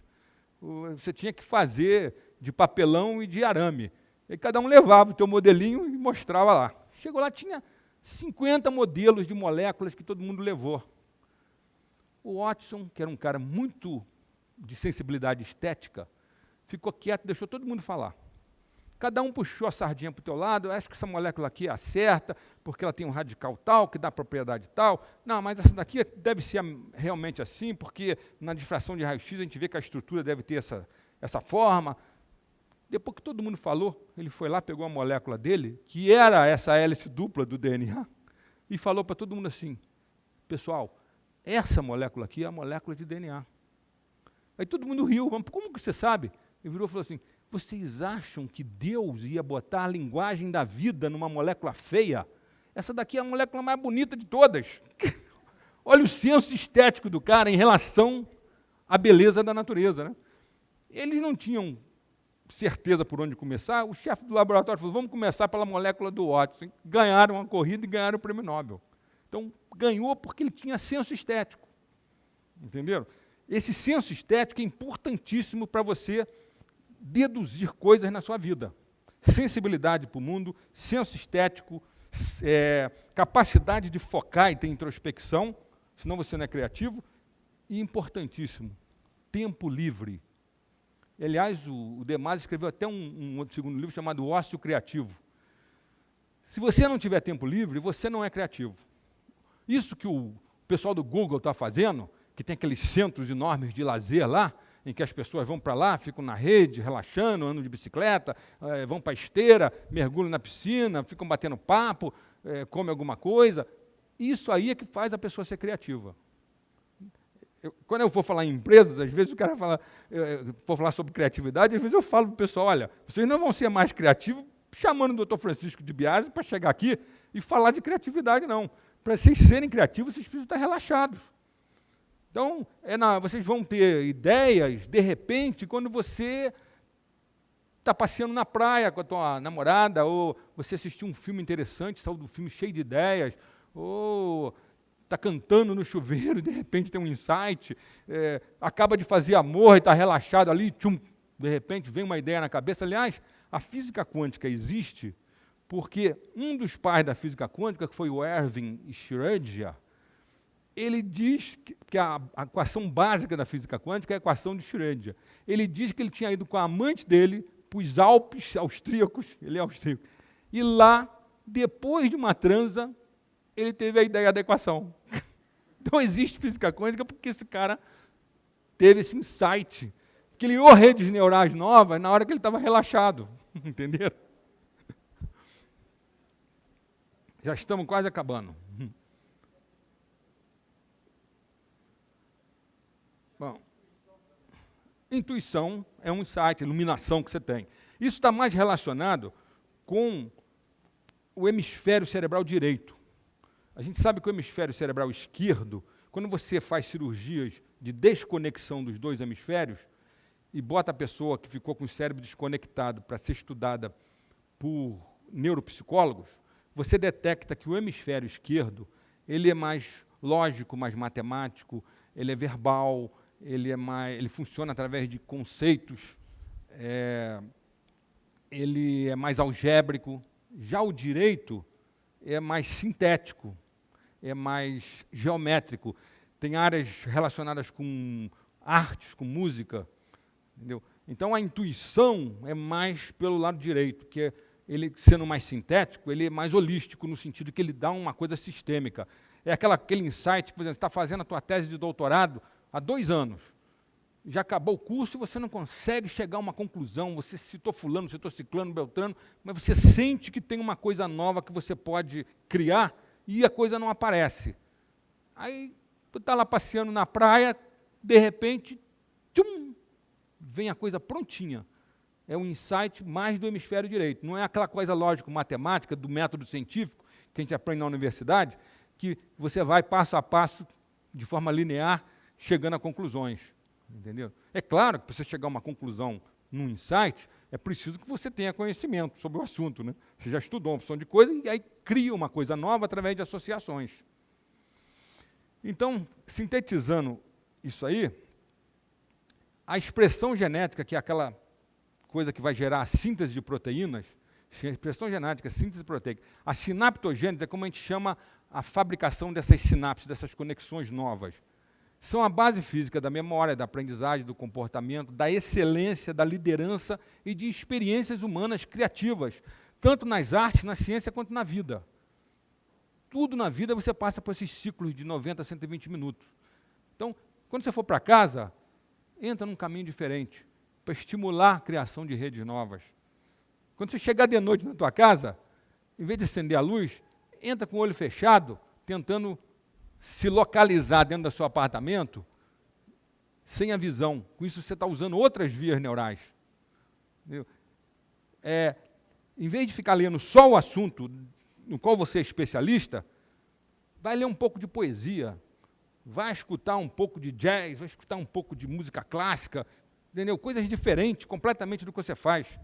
Você tinha que fazer de papelão e de arame. E cada um levava o seu modelinho e mostrava lá. Chegou lá, tinha 50 modelos de moléculas que todo mundo levou. O Watson, que era um cara muito de sensibilidade estética, ficou quieto, deixou todo mundo falar. Cada um puxou a sardinha para o teu lado: eu acho que essa molécula aqui é a certa, porque ela tem um radical tal, que dá propriedade tal. Não, mas essa daqui deve ser realmente assim, porque na difração de raio-x a gente vê que a estrutura deve ter essa forma. Depois que todo mundo falou, ele foi lá, pegou a molécula dele, que era essa hélice dupla do DNA, e falou para todo mundo assim: pessoal, essa molécula aqui é a molécula de DNA. Aí todo mundo riu: mas como que você sabe? Ele virou e falou assim: vocês acham que Deus ia botar a linguagem da vida numa molécula feia? Essa daqui é a molécula mais bonita de todas. Olha o senso estético do cara em relação à beleza da natureza, né? Eles não tinham certeza por onde começar. O chefe do laboratório falou: vamos começar pela molécula do Watson. Ganharam a corrida e ganharam o prêmio Nobel. Então, ganhou porque ele tinha senso estético. Entenderam? Esse senso estético é importantíssimo para você deduzir coisas na sua vida. Sensibilidade para o mundo, senso estético, capacidade de focar e ter introspecção, senão você não é criativo, e importantíssimo, tempo livre. Aliás, o De Masi escreveu até um outro segundo livro chamado Ócio Criativo. Se você não tiver tempo livre, você não é criativo. Isso que o pessoal do Google está fazendo, que tem aqueles centros enormes de lazer lá, em que as pessoas vão para lá, ficam na rede, relaxando, andam de bicicleta, vão para a esteira, mergulham na piscina, ficam batendo papo, comem alguma coisa. Isso aí é que faz a pessoa ser criativa. Quando eu for falar em empresas, às vezes o cara fala, for falar sobre criatividade, às vezes eu falo para o pessoal: olha, vocês não vão ser mais criativos chamando o Dr. Francisco de Biasi para chegar aqui e falar de criatividade, não. Para vocês serem criativos, vocês precisam estar relaxados. Então, vocês vão ter ideias, de repente, quando você está passeando na praia com a tua namorada, ou você assistiu um filme interessante, saiu do filme cheio de ideias, ou está cantando no chuveiro e de repente tem um insight, acaba de fazer amor e está relaxado ali, tchum, de repente vem uma ideia na cabeça. Aliás, a física quântica existe porque um dos pais da física quântica, que foi o Erwin Schrödinger, ele diz que a equação básica da física quântica é a equação de Schrödinger. Ele diz que ele tinha ido com a amante dele para os Alpes austríacos, ele é austríaco, e lá, depois de uma transa, ele teve a ideia da equação. Então existe física quântica porque esse cara teve esse insight, criou redes neurais novas na hora que ele estava relaxado, entenderam? Já estamos quase acabando. Bom, intuição é um insight, iluminação que você tem. Isso está mais relacionado com o hemisfério cerebral direito. A gente sabe que o hemisfério cerebral esquerdo, quando você faz cirurgias de desconexão dos dois hemisférios e bota a pessoa que ficou com o cérebro desconectado para ser estudada por neuropsicólogos, você detecta que o hemisfério esquerdo ele é mais lógico, mais matemático, ele é verbal, ele funciona através de conceitos, ele é mais algébrico. Já o direito é mais sintético, é mais geométrico. Tem áreas relacionadas com artes, com música, entendeu? Então, a intuição é mais pelo lado direito, que é, ele, sendo mais sintético, ele é mais holístico, no sentido que ele dá uma coisa sistêmica. É aquele insight que, por exemplo, você está fazendo a tua tese de doutorado há 2 anos, já acabou o curso e você não consegue chegar a uma conclusão, você citou fulano, citou ciclano, beltrano, mas você sente que tem uma coisa nova que você pode criar e a coisa não aparece. Aí, tu está lá passeando na praia, de repente, tchum, vem a coisa prontinha. É um insight mais do hemisfério direito. Não é aquela coisa lógico-matemática do método científico que a gente aprende na universidade, que você vai passo a passo, de forma linear, chegando a conclusões. Entendeu? É claro que para você chegar a uma conclusão num insight, é preciso que você tenha conhecimento sobre o assunto, né? Você já estudou uma opção de coisa e aí cria uma coisa nova através de associações. Então, sintetizando isso aí, a expressão genética, que é aquela coisa que vai gerar a síntese de proteínas, a expressão genética, síntese proteica, a sinaptogênese é como a gente chama a fabricação dessas sinapses, dessas conexões novas. São a base física da memória, da aprendizagem, do comportamento, da excelência, da liderança e de experiências humanas criativas, tanto nas artes, na ciência, quanto na vida. Tudo na vida você passa por esses ciclos de 90 a 120 minutos. Então, quando você for para casa, entra num caminho diferente, para estimular a criação de redes novas. Quando você chegar de noite na tua casa, em vez de acender a luz, entra com o olho fechado, tentando se localizar dentro do seu apartamento, sem a visão. Com isso, você está usando outras vias neurais. Entendeu? Em vez de ficar lendo só o assunto no qual você é especialista, vai ler um pouco de poesia, vai escutar um pouco de jazz, vai escutar um pouco de música clássica, entendeu? Coisas diferentes, completamente do que você faz.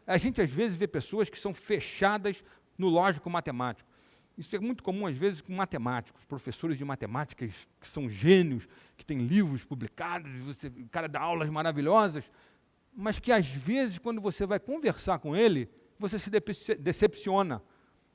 A gente, às vezes, vê pessoas que são fechadas no lógico-matemático. Isso é muito comum, às vezes, com matemáticos, professores de matemática que são gênios, que têm livros publicados, o cara dá aulas maravilhosas, mas que, às vezes, quando você vai conversar com ele, você se decepciona.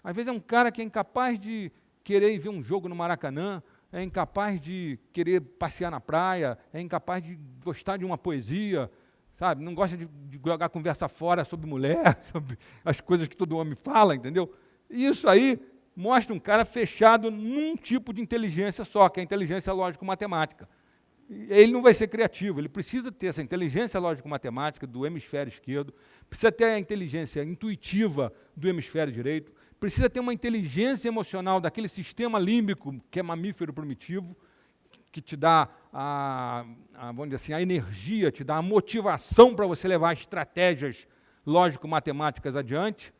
Às vezes é um cara que é incapaz de querer ir ver um jogo no Maracanã, é incapaz de querer passear na praia, é incapaz de gostar de uma poesia, sabe? Não gosta de jogar conversa fora sobre mulher, sobre as coisas que todo homem fala, entendeu? E isso aí mostra um cara fechado num tipo de inteligência só, que é a inteligência lógico-matemática. Ele não vai ser criativo, ele precisa ter essa inteligência lógico-matemática do hemisfério esquerdo, precisa ter a inteligência intuitiva do hemisfério direito, precisa ter uma inteligência emocional daquele sistema límbico, que é mamífero primitivo, que te dá vamos dizer assim, a energia, te dá a motivação para você levar estratégias lógico-matemáticas adiante.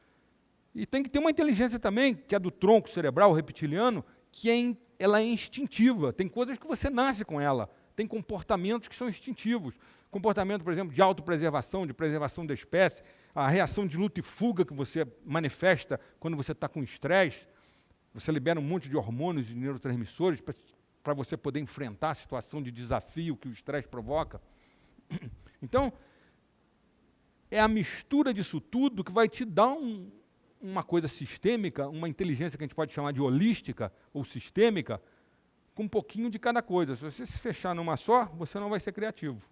E tem que ter uma inteligência também, que é do tronco cerebral reptiliano, que ela é instintiva. Tem coisas que você nasce com ela. Tem comportamentos que são instintivos. Comportamento, por exemplo, de autopreservação, de preservação da espécie, a reação de luta e fuga que você manifesta quando você está com estresse. Você libera um monte de hormônios e neurotransmissores para você poder enfrentar a situação de desafio que o estresse provoca. Então, é a mistura disso tudo que vai te dar uma coisa sistêmica, uma inteligência que a gente pode chamar de holística ou sistêmica, com um pouquinho de cada coisa. Se você se fechar numa só, você não vai ser criativo.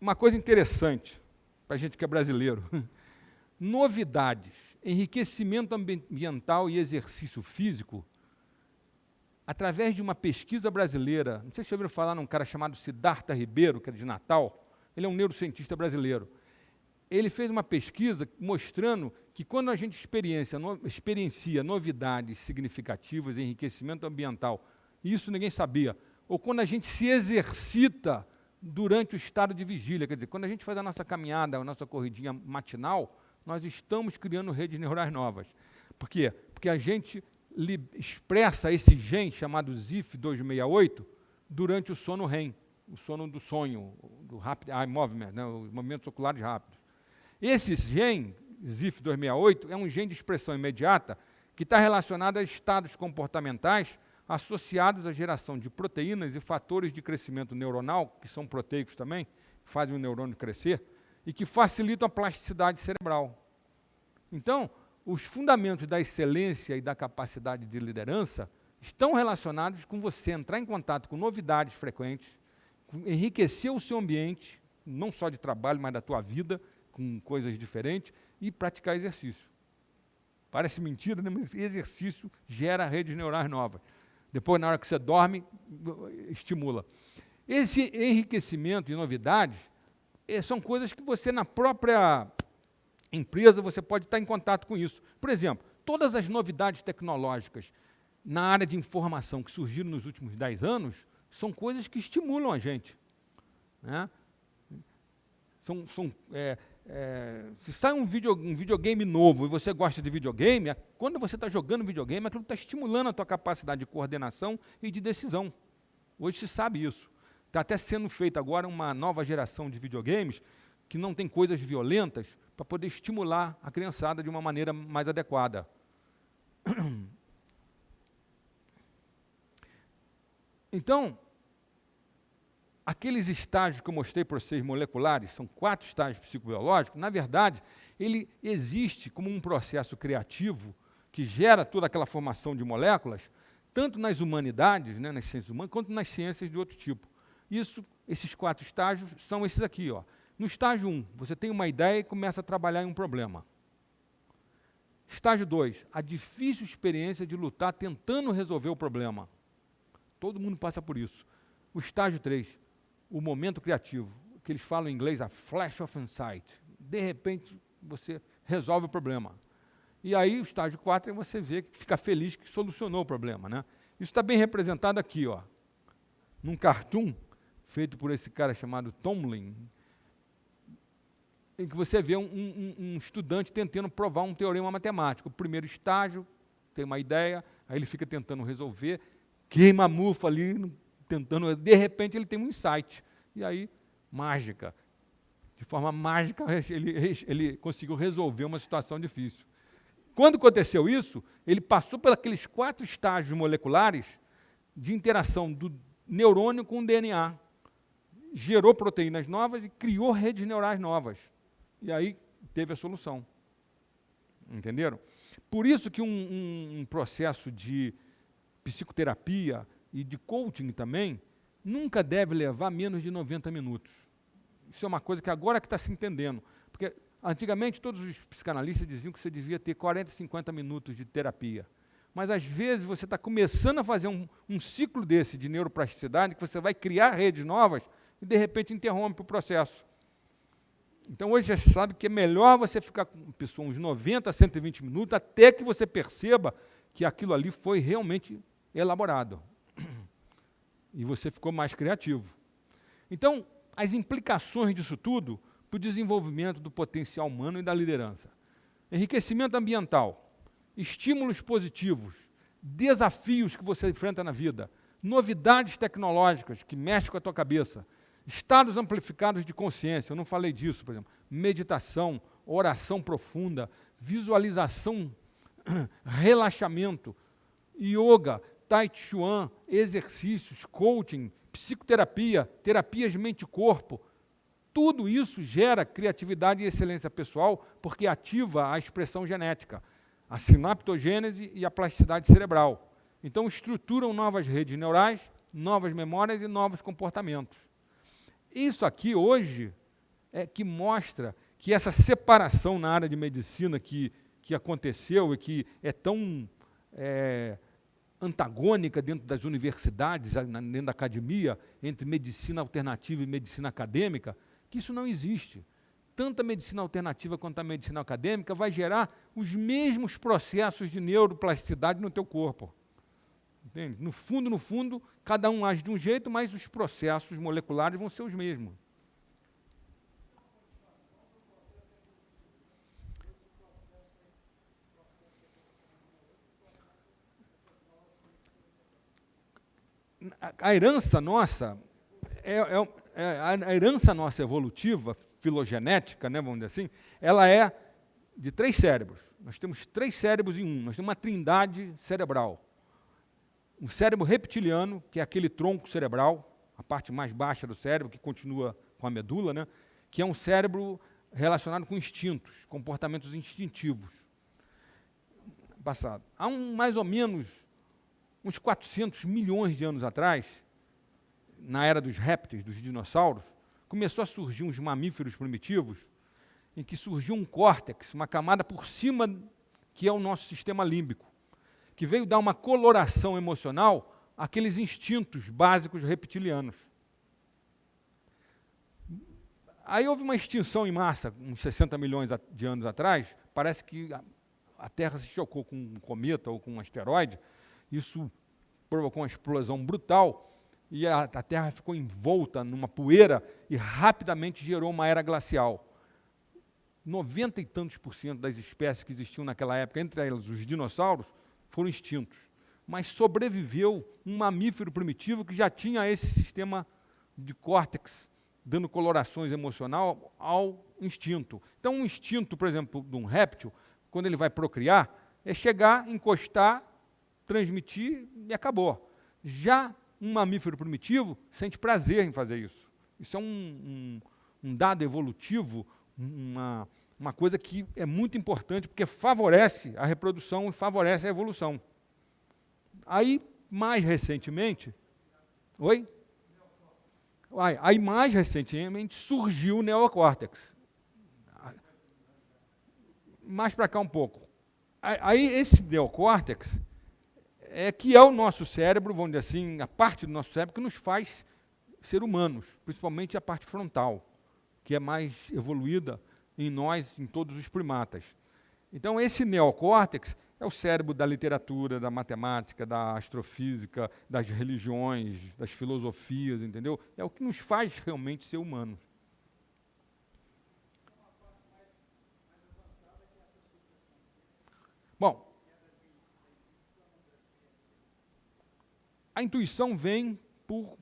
Uma coisa interessante, para a gente que é brasileiro, novidades, enriquecimento ambiental e exercício físico, através de uma pesquisa brasileira, não sei se vocês ouviram falar num cara chamado Siddhartha Ribeiro, que é de Natal, ele é um neurocientista brasileiro. ele fez uma pesquisa mostrando que quando a gente experiencia novidades significativas, enriquecimento ambiental, e isso ninguém sabia, ou quando a gente se exercita durante o estado de vigília, quer dizer, quando a gente faz a nossa caminhada, a nossa corridinha matinal, nós estamos criando redes neurais novas. Por quê? Porque a gente expressa esse gene chamado ZIF268 durante o sono REM, o sono do sonho, do Rapid Eye Movement, né, os movimentos oculares rápidos. Esse gene, ZIF268, é um gene de expressão imediata que está relacionado a estados comportamentais associados à geração de proteínas e fatores de crescimento neuronal, que são proteicos também, fazem o neurônio crescer, e que facilitam a plasticidade cerebral. Então, os fundamentos da excelência e da capacidade de liderança estão relacionados com você entrar em contato com novidades frequentes, enriquecer o seu ambiente, não só de trabalho, mas da tua vida, com coisas diferentes, e praticar exercício. Parece mentira, né? Mas exercício gera redes neurais novas. Depois, na hora que você dorme, estimula. Esse enriquecimento e novidades são coisas que você, na própria empresa, você pode estar em contato com isso. Por exemplo, todas as novidades tecnológicas na área de informação que surgiram nos últimos 10 anos são coisas que estimulam a gente. Né? Se sai um videogame novo e você gosta de videogame, quando você está jogando videogame, aquilo está estimulando a tua capacidade de coordenação e de decisão. Hoje se sabe isso. Está até sendo feita agora uma nova geração de videogames que não tem coisas violentas para poder estimular a criançada de uma maneira mais adequada. Então, aqueles estágios que eu mostrei para vocês moleculares, são 4 estágios psicobiológicos, na verdade, ele existe como um processo criativo que gera toda aquela formação de moléculas, tanto nas humanidades, né, nas ciências humanas, quanto nas ciências de outro tipo. Esses 4 estágios são esses aqui. Ó. No estágio 1, você tem uma ideia e começa a trabalhar em um problema. Estágio 2, a difícil experiência de lutar tentando resolver o problema. Todo mundo passa por isso. O estágio 3, o momento criativo, que eles falam em inglês, a flash of insight. De repente, você resolve o problema. E aí, o estágio 4 é você ver que fica feliz que solucionou o problema. Né? Isso está bem representado aqui, ó, num cartoon feito por esse cara chamado Tomlin, em que você vê um estudante tentando provar um teorema matemático. O primeiro estágio, tem uma ideia, aí ele fica tentando resolver, queima a mufa ali, tentando, de repente ele tem um insight. E aí, mágica. De forma mágica, ele conseguiu resolver uma situação difícil. Quando aconteceu isso, ele passou por aqueles 4 estágios moleculares de interação do neurônio com o DNA. Gerou proteínas novas e criou redes neurais novas. E aí teve a solução. Entenderam? Por isso que um processo de psicoterapia e de coaching também nunca deve levar menos de 90 minutos. Isso é uma coisa que agora que está se entendendo. Porque antigamente todos os psicanalistas diziam que você devia ter 40, 50 minutos de terapia. Mas às vezes você está começando a fazer um ciclo desse de neuroplasticidade, que você vai criar redes novas e de repente interrompe o processo. Então hoje já se sabe que é melhor você ficar com uma pessoa uns 90 a 120 minutos até que você perceba que aquilo ali foi realmente elaborado. E você ficou mais criativo. Então, as implicações disso tudo para o desenvolvimento do potencial humano e da liderança. Enriquecimento ambiental, estímulos positivos, desafios que você enfrenta na vida, novidades tecnológicas que mexem com a tua cabeça, estados amplificados de consciência, eu não falei disso, por exemplo, meditação, oração profunda, visualização, relaxamento, yoga, tai chi chuan, exercícios, coaching, psicoterapia, terapias mente-corpo, tudo isso gera criatividade e excelência pessoal porque ativa a expressão genética, a sinaptogênese e a plasticidade cerebral. Então, estruturam novas redes neurais, novas memórias e novos comportamentos. Isso aqui, hoje, é que mostra que essa separação na área de medicina que aconteceu e que é tão antagônica dentro das universidades, dentro da academia, entre medicina alternativa e medicina acadêmica, que isso não existe. tanto a medicina alternativa quanto a medicina acadêmica vai gerar os mesmos processos de neuroplasticidade no teu corpo. Entende? No fundo, cada um age de um jeito, mas os processos moleculares vão ser os mesmos. A herança nossa a herança nossa evolutiva, filogenética, né, vamos dizer assim, ela é de 3 cérebros. Nós temos 3 cérebros em um. Nós temos uma trindade cerebral. Um cérebro reptiliano, que é aquele tronco cerebral, a parte mais baixa do cérebro, que continua com a medula, né, que é um cérebro relacionado com instintos, comportamentos instintivos. Passado. Há mais ou menos uns 400 milhões de anos atrás, na era dos répteis, dos dinossauros, começou a surgir uns mamíferos primitivos, em que surgiu um córtex, uma camada por cima, que é o nosso sistema límbico, que veio dar uma coloração emocional àqueles instintos básicos reptilianos. Aí houve uma extinção em massa, uns 60 milhões de anos atrás, parece que a Terra se chocou com um cometa ou com um asteroide, isso provocou uma explosão brutal, e a Terra ficou envolta numa poeira e rapidamente gerou uma era glacial. 90 e tantos % das espécies que existiam naquela época, entre elas os dinossauros, foram extintos. Mas sobreviveu um mamífero primitivo que já tinha esse sistema de córtex, dando colorações emocional ao instinto. Então, um instinto, por exemplo, de um réptil, quando ele vai procriar, é chegar, encostar, transmitir e acabou. Já um mamífero primitivo sente prazer em fazer isso. Isso é um dado evolutivo, uma coisa que é muito importante, porque favorece a reprodução e favorece a evolução. Aí, mais recentemente... Oi? Aí, mais recentemente, surgiu o neocórtex. Mais para cá um pouco. Aí, esse neocórtex que é o nosso cérebro, vamos dizer assim, a parte do nosso cérebro que nos faz ser humanos, principalmente a parte frontal, que é mais evoluída em nós, em todos os primatas. Então, esse neocórtex é o cérebro da literatura, da matemática, da astrofísica, das religiões, das filosofias, entendeu? É o que nos faz realmente ser humanos. Bom, a intuição vem por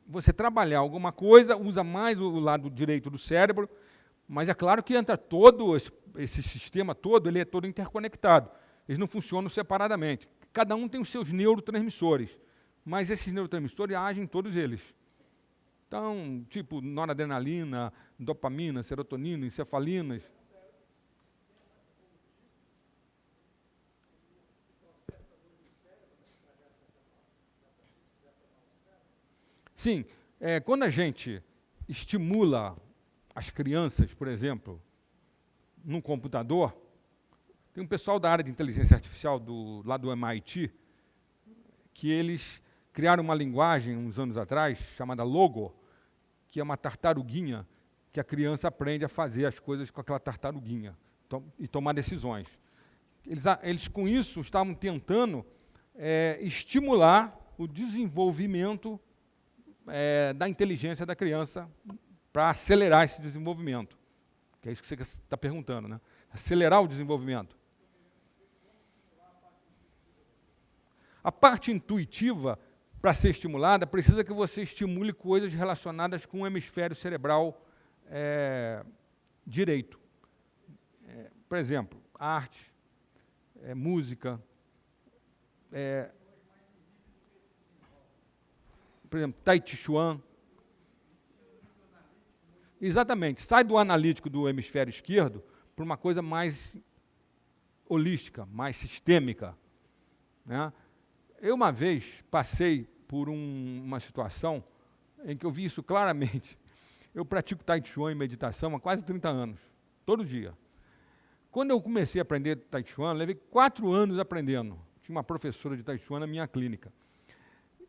você trabalhar alguma coisa, usa mais o lado direito do cérebro, mas é claro que entra todo esse sistema todo, ele é todo interconectado. Eles não funcionam separadamente. Cada um tem os seus neurotransmissores, mas esses neurotransmissores agem em todos eles. Então, tipo noradrenalina, dopamina, serotonina, encefalinas. Sim, quando a gente estimula as crianças, por exemplo, num computador, tem um pessoal da área de inteligência artificial lá do MIT, que eles criaram uma linguagem, uns anos atrás, chamada Logo, que é uma tartaruguinha, que a criança aprende a fazer as coisas com aquela tartaruguinha e tomar decisões. Eles com isso, estavam tentando estimular o desenvolvimento da inteligência da criança para acelerar esse desenvolvimento. Que é isso que você está perguntando, né? Acelerar o desenvolvimento. A parte intuitiva, para ser estimulada, precisa que você estimule coisas relacionadas com o hemisfério cerebral direito. Por exemplo, arte, música, por exemplo, Tai Chi Chuan. Exatamente, sai do analítico do hemisfério esquerdo para uma coisa mais holística, mais sistêmica, né? Eu, uma vez, passei por uma situação em que eu vi isso claramente. Eu pratico Tai Chi Chuan e meditação há quase 30 anos, todo dia. Quando eu comecei a aprender Tai Chi Chuan, levei 4 anos aprendendo. Tinha uma professora de Tai Chi Chuan na minha clínica.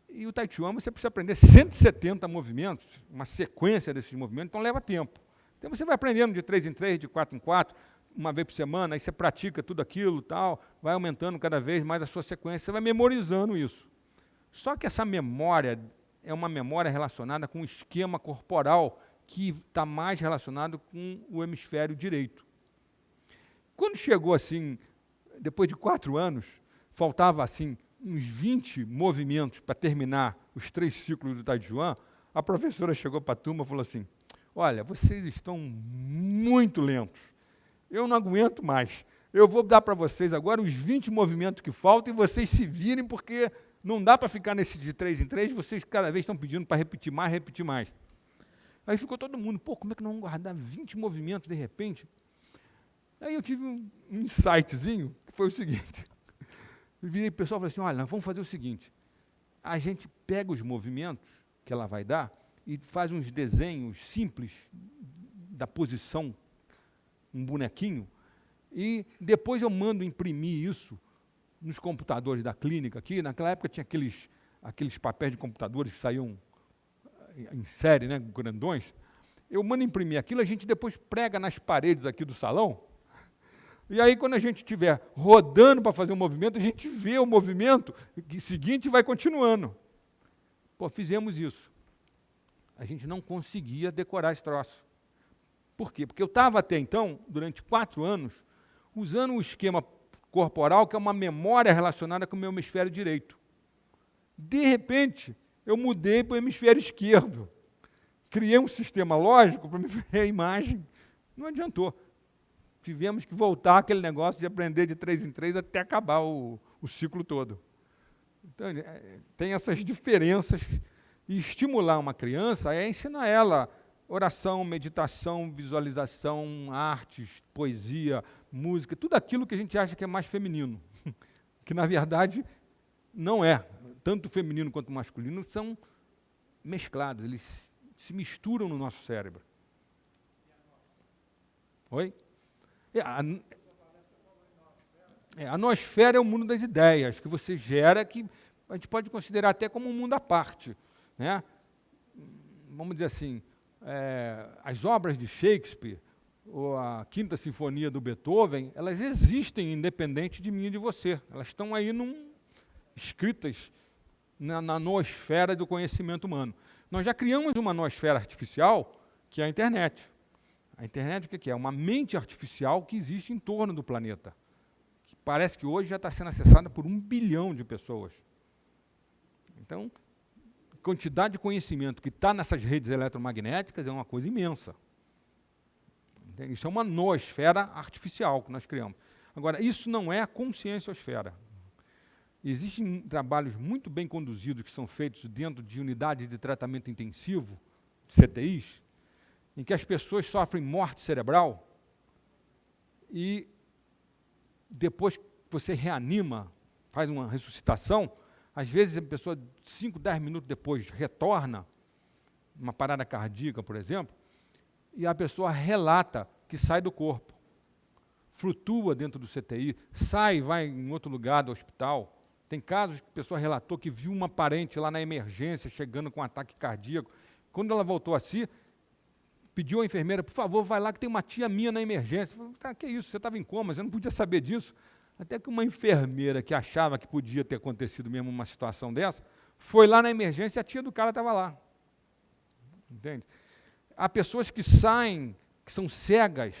E o Tai Chi Chuan, você precisa aprender 170 movimentos, uma sequência desses movimentos, então leva tempo. Então você vai aprendendo de 3 em 3, de 4 em 4, uma vez por semana, aí você pratica tudo aquilo, tal, vai aumentando cada vez mais a sua sequência, você vai memorizando isso. Só que essa memória é uma memória relacionada com o esquema corporal que está mais relacionado com o hemisfério direito. Quando chegou assim, depois de 4 anos, faltava assim uns 20 movimentos para terminar os 3 ciclos do Tai Chi Chuan, a professora chegou para a turma e falou assim, olha, vocês estão muito lentos, eu não aguento mais, eu vou dar para vocês agora os 20 movimentos que faltam e vocês se virem, porque não dá para ficar nesse de 3 em 3, vocês cada vez estão pedindo para repetir mais, repetir mais. Aí ficou todo mundo, pô, como é que nós vamos guardar 20 movimentos de repente? Aí eu tive um insightzinho, que foi o seguinte, eu virei para o pessoal e falei assim, olha, nós vamos fazer o seguinte, a gente pega os movimentos que ela vai dar e faz uns desenhos simples da posição, um bonequinho, e depois eu mando imprimir isso nos computadores da clínica aqui. Naquela época tinha aqueles papéis de computadores que saíam em série, né, grandões. Eu mando imprimir aquilo, a gente depois prega nas paredes aqui do salão, e aí quando a gente estiver rodando para fazer um movimento, a gente vê o movimento seguinte e vai continuando. Pô, fizemos isso. A gente não conseguia decorar esse troço. Por quê? Porque eu estava até então, durante 4 anos, usando um esquema corporal que é uma memória relacionada com o meu hemisfério direito. De repente, eu mudei para o hemisfério esquerdo. Criei um sistema lógico para me ver a imagem. Não adiantou. Tivemos que voltar àquele negócio de aprender de 3 em 3 até acabar o ciclo todo. Então, tem essas diferenças. E estimular uma criança é ensinar ela oração, meditação, visualização, artes, poesia, música, tudo aquilo que a gente acha que é mais feminino. Que, na verdade, não é. Tanto feminino quanto masculino são mesclados, eles se misturam no nosso cérebro. Oi? A noosfera é o mundo das ideias, que você gera, que a gente pode considerar até como um mundo à parte. Né? Vamos dizer assim, as obras de Shakespeare, ou a Quinta Sinfonia do Beethoven, elas existem independente de mim e de você. Elas estão aí escritas na noosfera do conhecimento humano. Nós já criamos uma noosfera artificial, que é a internet. A internet o que é? Uma mente artificial que existe em torno do planeta. Que parece que hoje já está sendo acessada por 1 bilhão de pessoas. Então, a quantidade de conhecimento que está nessas redes eletromagnéticas é uma coisa imensa. Isso é uma noosfera artificial que nós criamos. Agora, isso não é a conscienciosfera. Existem trabalhos muito bem conduzidos que são feitos dentro de unidades de tratamento intensivo, CTIs, em que as pessoas sofrem morte cerebral e depois que você reanima, faz uma ressuscitação, às vezes a pessoa, 5, 10 minutos depois, retorna, uma parada cardíaca, por exemplo, e a pessoa relata que sai do corpo, flutua dentro do CTI, sai, vai em outro lugar do hospital. Tem casos que a pessoa relatou que viu uma parente lá na emergência chegando com um ataque cardíaco. Quando ela voltou a si, pediu à enfermeira, por favor, vai lá que tem uma tia minha na emergência. Falei, tá, que isso, você estava em coma, você não podia saber disso. Até que uma enfermeira que achava que podia ter acontecido mesmo uma situação dessa, foi lá na emergência e a tia do cara estava lá. Entende? Há pessoas que saem, que são cegas,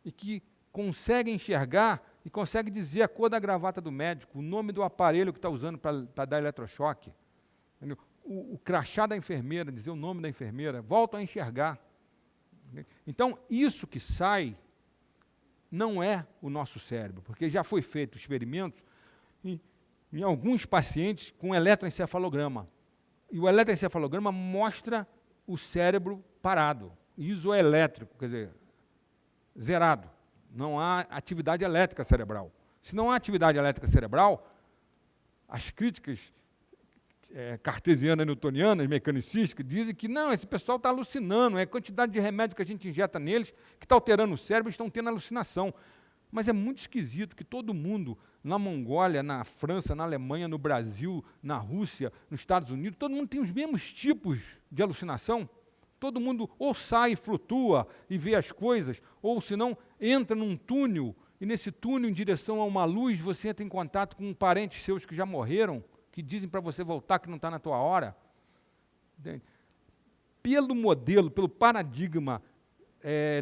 e que conseguem enxergar e conseguem dizer a cor da gravata do médico, o nome do aparelho que está usando para dar eletrochoque, o crachá da enfermeira, dizer o nome da enfermeira, voltam a enxergar. Então, isso que sai não é o nosso cérebro, porque já foi feito experimentos em alguns pacientes com eletroencefalograma. E o eletroencefalograma mostra o cérebro parado, isoelétrico, quer dizer, zerado. Não há atividade elétrica cerebral. Se não há atividade elétrica cerebral, as críticas cartesianas, newtonianas, mecanicistas, dizem que não, esse pessoal está alucinando, é a quantidade de remédio que a gente injeta neles que está alterando o cérebro, estão tendo alucinação. Mas é muito esquisito que todo mundo, na Mongólia, na França, na Alemanha, no Brasil, na Rússia, nos Estados Unidos, todo mundo tem os mesmos tipos de alucinação. todo mundo ou sai e flutua e vê as coisas, ou se não, entra num túnel, e nesse túnel, em direção a uma luz, você entra em contato com parentes seus que já morreram, que dizem para você voltar que não está na tua hora. Entende? Pelo modelo, pelo paradigma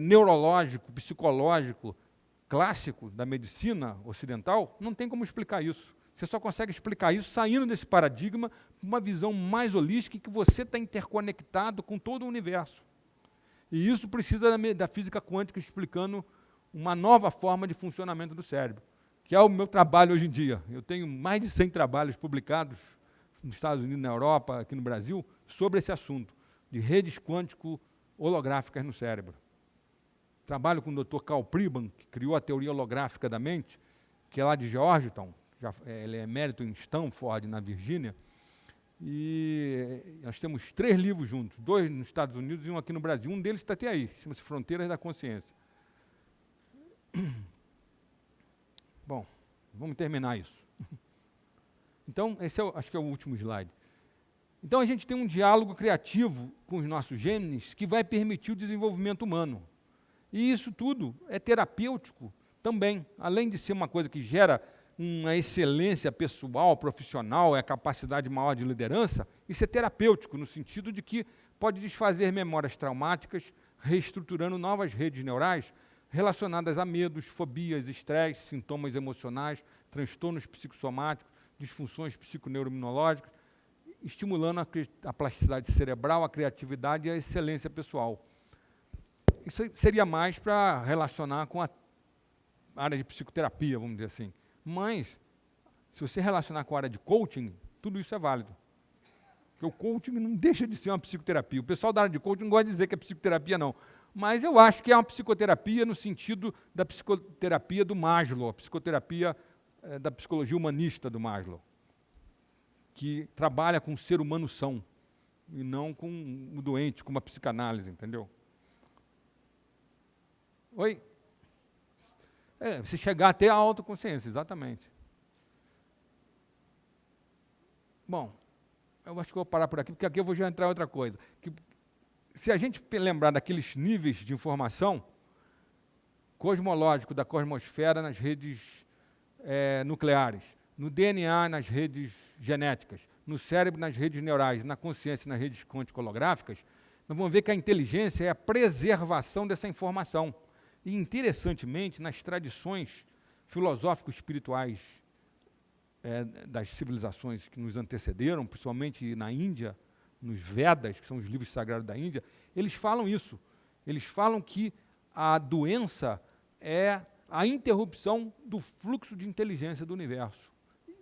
neurológico, psicológico, clássico da medicina ocidental, não tem como explicar isso. Você só consegue explicar isso saindo desse paradigma, com uma visão mais holística, em que você está interconectado com todo o universo. E isso precisa da física quântica explicando uma nova forma de funcionamento do cérebro, que é o meu trabalho hoje em dia. Eu tenho mais de 100 trabalhos publicados nos Estados Unidos, na Europa, aqui no Brasil, sobre esse assunto, de redes quântico-holográficas no cérebro. Trabalho com o Dr. Carl Pribban, que criou a teoria holográfica da mente, que é lá de Georgetown, ele é emérito em Stanford, na Virgínia, e nós temos 3 livros juntos, 2 nos Estados Unidos e um aqui no Brasil. Um deles está até aí, chama-se Fronteiras da Consciência. Bom, vamos terminar isso. Então, esse acho que é o último slide. Então, a gente tem um diálogo criativo com os nossos genes que vai permitir o desenvolvimento humano. E isso tudo é terapêutico também, além de ser uma coisa que gera uma excelência pessoal, profissional, é a capacidade maior de liderança, isso é terapêutico, no sentido de que pode desfazer memórias traumáticas, reestruturando novas redes neurais relacionadas a medos, fobias, estresse, sintomas emocionais, transtornos psicossomáticos, disfunções psiconeuroimunológicas, estimulando a plasticidade cerebral, a criatividade e a excelência pessoal. Isso seria mais para relacionar com a área de psicoterapia, vamos dizer assim. Mas, se você relacionar com a área de coaching, tudo isso é válido. Porque o coaching não deixa de ser uma psicoterapia. O pessoal da área de coaching não gosta de dizer que é psicoterapia, não. Mas eu acho que é uma psicoterapia no sentido da psicoterapia do Maslow, a psicoterapia da psicologia humanista do Maslow, que trabalha com o ser humano são, e não com o doente, com uma psicanálise, entendeu? Oi? Você chegar até a autoconsciência, exatamente. Bom, eu acho que eu vou parar por aqui, porque aqui eu vou já entrar em outra coisa. Que, se a gente lembrar daqueles níveis de informação cosmológico da cosmosfera nas redes nucleares, no DNA nas redes genéticas, no cérebro nas redes neurais, na consciência nas redes quântico-holográficas, nós vamos ver que a inteligência é a preservação dessa informação. E, interessantemente, nas tradições filosófico-espirituais das civilizações que nos antecederam, principalmente na Índia, nos Vedas, que são os livros sagrados da Índia, eles falam isso. Eles falam que a doença é a interrupção do fluxo de inteligência do universo.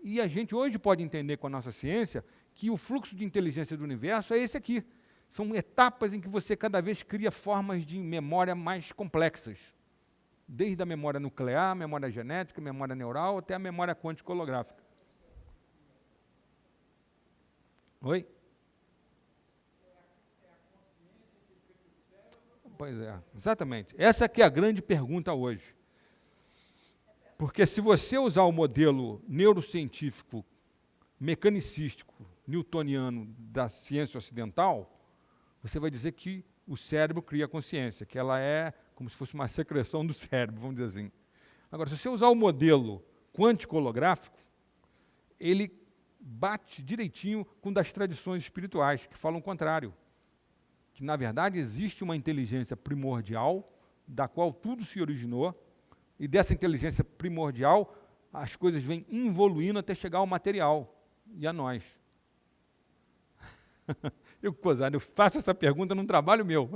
E a gente hoje pode entender com a nossa ciência que o fluxo de inteligência do universo é esse aqui. São etapas em que você cada vez cria formas de memória mais complexas. Desde a memória nuclear, memória genética, memória neural, até a memória quântico-holográfica. Oi? Pois é, exatamente. Essa aqui é a grande pergunta hoje. Porque se você usar o modelo neurocientífico, mecanicístico, newtoniano da ciência ocidental, você vai dizer que o cérebro cria consciência, que ela é como se fosse uma secreção do cérebro, vamos dizer assim. Agora, se você usar o modelo quântico-holográfico, ele bate direitinho com o das tradições espirituais, que falam o contrário. Que, na verdade, existe uma inteligência primordial, da qual tudo se originou, e dessa inteligência primordial, as coisas vêm evoluindo até chegar ao material, e a nós. Eu faço essa pergunta num trabalho meu.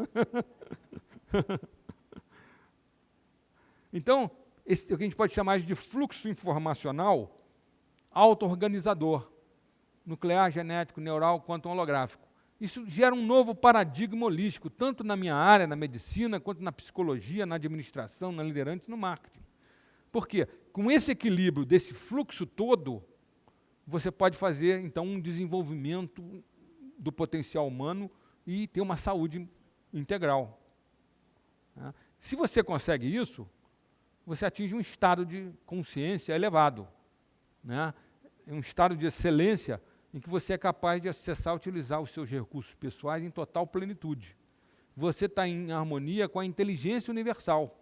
Então, o que a gente pode chamar de fluxo informacional auto-organizador, nuclear, genético, neural, quanto holográfico. Isso gera um novo paradigma holístico, tanto na minha área, na medicina, quanto na psicologia, na administração, na liderança e no marketing. Por quê? Com esse equilíbrio desse fluxo todo, você pode fazer, então, um desenvolvimento do potencial humano e ter uma saúde integral. Se você consegue isso, você atinge um estado de consciência elevado, um estado de excelência em que você é capaz de acessar e utilizar os seus recursos pessoais em total plenitude. você está em harmonia com a inteligência universal.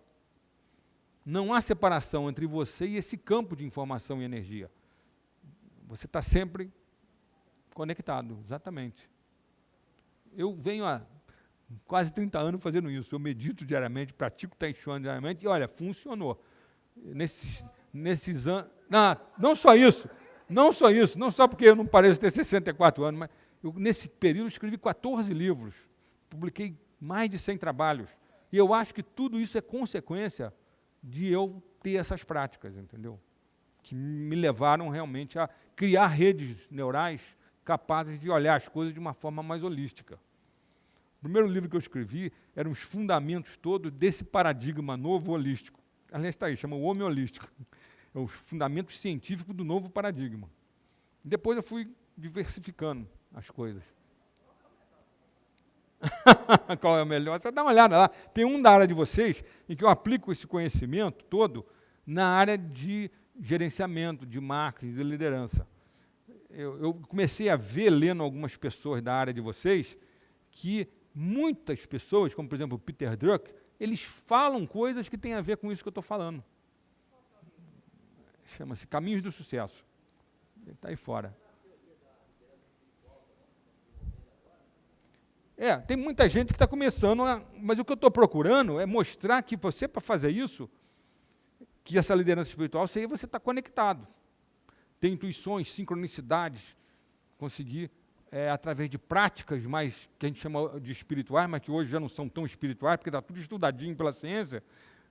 Não há separação entre você e esse campo de informação e energia. Você está sempre conectado, exatamente. Eu venho há quase 30 anos fazendo isso. Eu medito diariamente, pratico Tai Chuan diariamente, e olha, funcionou. Nesses anos... Não só isso, não só porque eu não pareço ter 64 anos, mas nesse período escrevi 14 livros, publiquei mais de 100 trabalhos, e eu acho que tudo isso é consequência de eu ter essas práticas, entendeu? Que me levaram realmente a criar redes neurais capazes de olhar as coisas de uma forma mais holística. O primeiro livro que eu escrevi eram os fundamentos todos desse paradigma novo holístico. Aliás, está aí, chama o Homem Holístico. É os fundamentos científicos do novo paradigma. Depois eu fui diversificando as coisas. Qual é o melhor? Você dá uma olhada lá. Tem um da área de vocês em que eu aplico esse conhecimento todo na área de gerenciamento, de marketing, de liderança. Eu comecei a ver, lendo algumas pessoas da área de vocês, que muitas pessoas, como por exemplo o Peter Drucker, eles falam coisas que têm a ver com isso que eu estou falando. Chama-se Caminhos do Sucesso. Ele está aí fora. Tem muita gente que está começando, mas o que eu estou procurando é mostrar que você, para fazer isso, que essa liderança espiritual, você está conectado. Tem intuições, sincronicidades, conseguir, através de práticas mais, que a gente chama de espirituais, mas que hoje já não são tão espirituais, porque está tudo estudadinho pela ciência,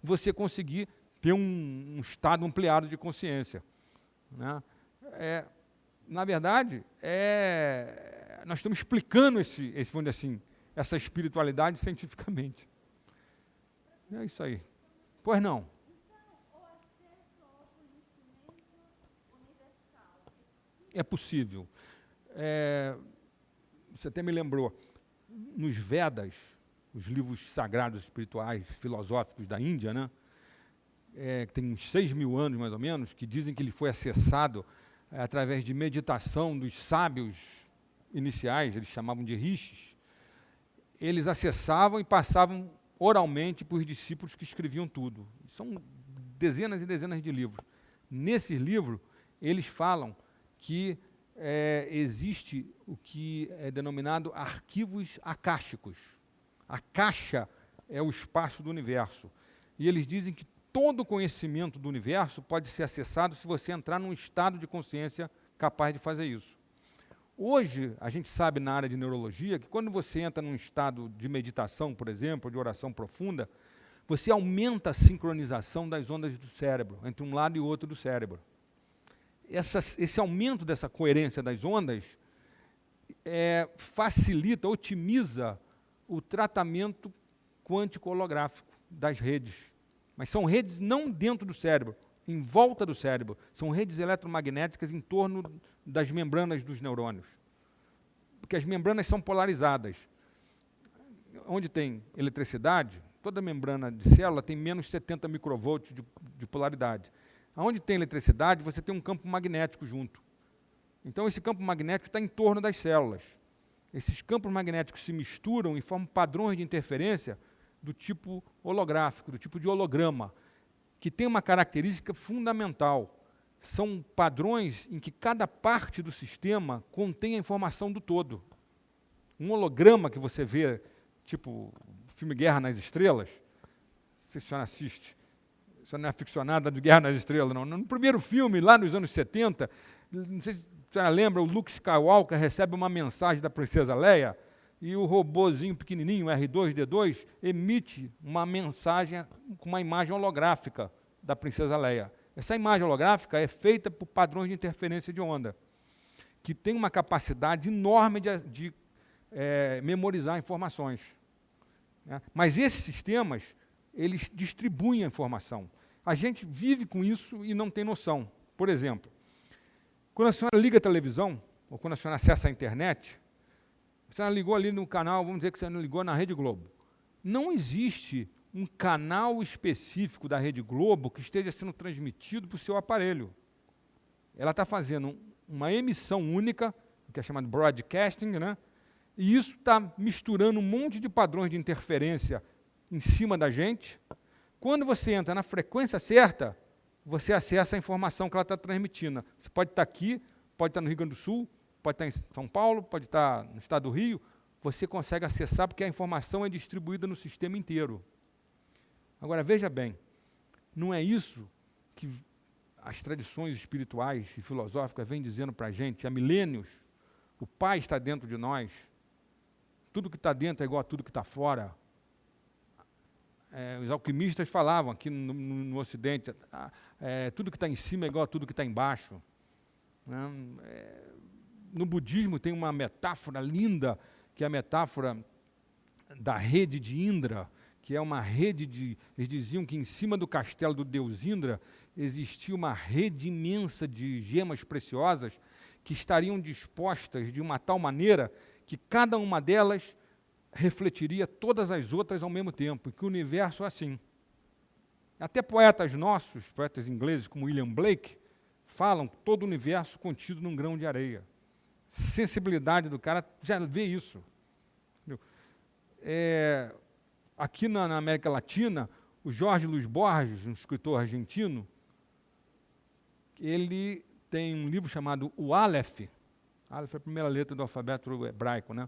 você conseguir ter um estado ampliado de consciência. Né? Na verdade, nós estamos explicando vamos dizer assim, essa espiritualidade cientificamente. É isso aí. Pois não. O acesso ao conhecimento universal É possível. Você até me lembrou, nos Vedas, os livros sagrados espirituais, filosóficos da Índia, né? Que tem uns 6.000 anos, mais ou menos, que dizem que ele foi acessado através de meditação dos sábios iniciais, eles chamavam de rishis. Eles acessavam e passavam oralmente para os discípulos que escreviam tudo. São dezenas e dezenas de livros. Nesses livros, eles falam que existe o que é denominado arquivos akáshicos. A caixa é o espaço do universo. E eles dizem que todo o conhecimento do universo pode ser acessado se você entrar num estado de consciência capaz de fazer isso. Hoje, a gente sabe na área de neurologia que quando você entra num estado de meditação, por exemplo, de oração profunda, você aumenta a sincronização das ondas do cérebro, entre um lado e outro do cérebro. Esse aumento dessa coerência das ondas facilita, otimiza o tratamento quântico-holográfico das redes. Mas são redes não dentro do cérebro, em volta do cérebro. São redes eletromagnéticas em torno das membranas dos neurônios. Porque as membranas são polarizadas. Onde tem eletricidade, toda membrana de célula tem menos 70 microvolts de polaridade. Onde tem eletricidade, você tem um campo magnético junto. Então, esse campo magnético está em torno das células. Esses campos magnéticos se misturam e formam padrões de interferência do tipo holográfico, do tipo de holograma, que tem uma característica fundamental. São padrões em que cada parte do sistema contém a informação do todo. Um holograma que você vê, tipo o filme Guerra nas Estrelas, não sei se a senhora assiste, você não é aficionada de Guerra nas Estrelas, não. No primeiro filme, lá nos anos 70, não sei se a senhora lembra, o Luke Skywalker recebe uma mensagem da princesa Leia e o robozinho pequenininho, R2-D2, emite uma mensagem com uma imagem holográfica da princesa Leia. Essa imagem holográfica é feita por padrões de interferência de onda, que tem uma capacidade enorme de memorizar informações. Né? Mas esses sistemas, eles distribuem a informação. A gente vive com isso e não tem noção. Por exemplo, quando a senhora liga a televisão, ou quando a senhora acessa a internet, a senhora ligou ali no canal, vamos dizer que a senhora ligou na Rede Globo. Não existe um canal específico da Rede Globo que esteja sendo transmitido para o seu aparelho. Ela está fazendo uma emissão única, que é chamada broadcasting, né? E isso está misturando um monte de padrões de interferência em cima da gente. Quando você entra na frequência certa, você acessa a informação que ela está transmitindo. Você pode estar aqui, pode estar no Rio Grande do Sul, pode estar em São Paulo, pode estar no estado do Rio, você consegue acessar porque a informação é distribuída no sistema inteiro. Agora, veja bem, não é isso que as tradições espirituais e filosóficas vêm dizendo para a gente há milênios. O Pai está dentro de nós. Tudo que está dentro é igual a tudo que está fora. Os alquimistas falavam aqui no Ocidente, tudo que está em cima é igual a tudo que está embaixo. No budismo tem uma metáfora linda, que é a metáfora da rede de Indra, que é uma rede de... Eles diziam que em cima do castelo do deus Indra existia uma rede imensa de gemas preciosas que estariam dispostas de uma tal maneira que cada uma delas refletiria todas as outras ao mesmo tempo, e que o universo é assim. Até poetas nossos, poetas ingleses como William Blake, falam todo o universo contido num grão de areia. Sensibilidade do cara já vê isso. Aqui na América Latina, o Jorge Luis Borges, um escritor argentino, ele tem um livro chamado O Aleph. Aleph é a primeira letra do alfabeto hebraico, né?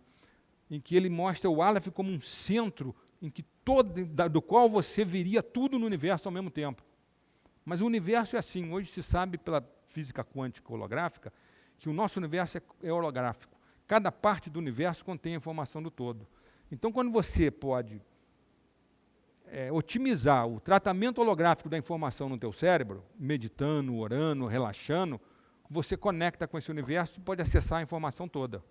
Em que ele mostra o Aleph como um centro em que do qual você veria tudo no universo ao mesmo tempo. Mas o universo é assim. Hoje se sabe pela física quântica holográfica que o nosso universo é holográfico. Cada parte do universo contém a informação do todo. Então, quando você pode otimizar o tratamento holográfico da informação no teu cérebro, meditando, orando, relaxando, você conecta com esse universo e pode acessar a informação toda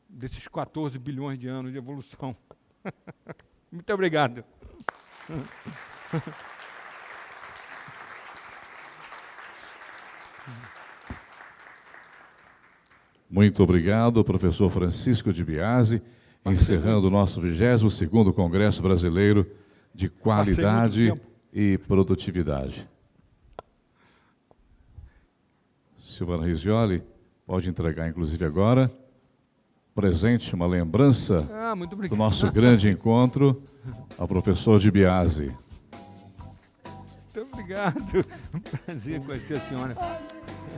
desses 14 bilhões de anos de evolução. Muito obrigado. Muito obrigado, professor Francisco de Biasi, encerrando o nosso 22º Congresso Brasileiro de Qualidade e Produtividade. Silvana Risioli, pode entregar, inclusive, agora, presente, uma lembrança do nosso grande encontro ao professor de Biasi. Muito obrigado. Um prazer conhecer a senhora.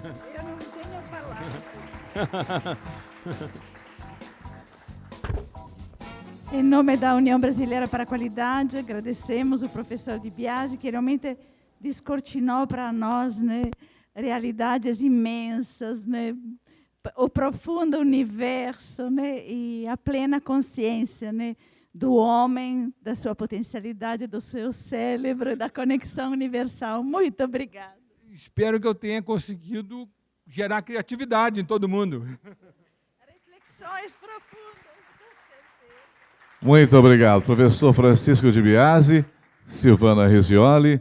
Eu não tenho palavras. Em nome da União Brasileira para a Qualidade, agradecemos o professor Di Biasi, que realmente descortinou para nós, né, realidades imensas, né, o profundo universo, né, e a plena consciência, né, do homem, da sua potencialidade, do seu cérebro, da conexão universal. Muito obrigada. Espero que eu tenha conseguido gerar criatividade em todo mundo. Reflexões profundas, com certeza. Muito obrigado, professor Francisco de Biasi, Silvana Risioli.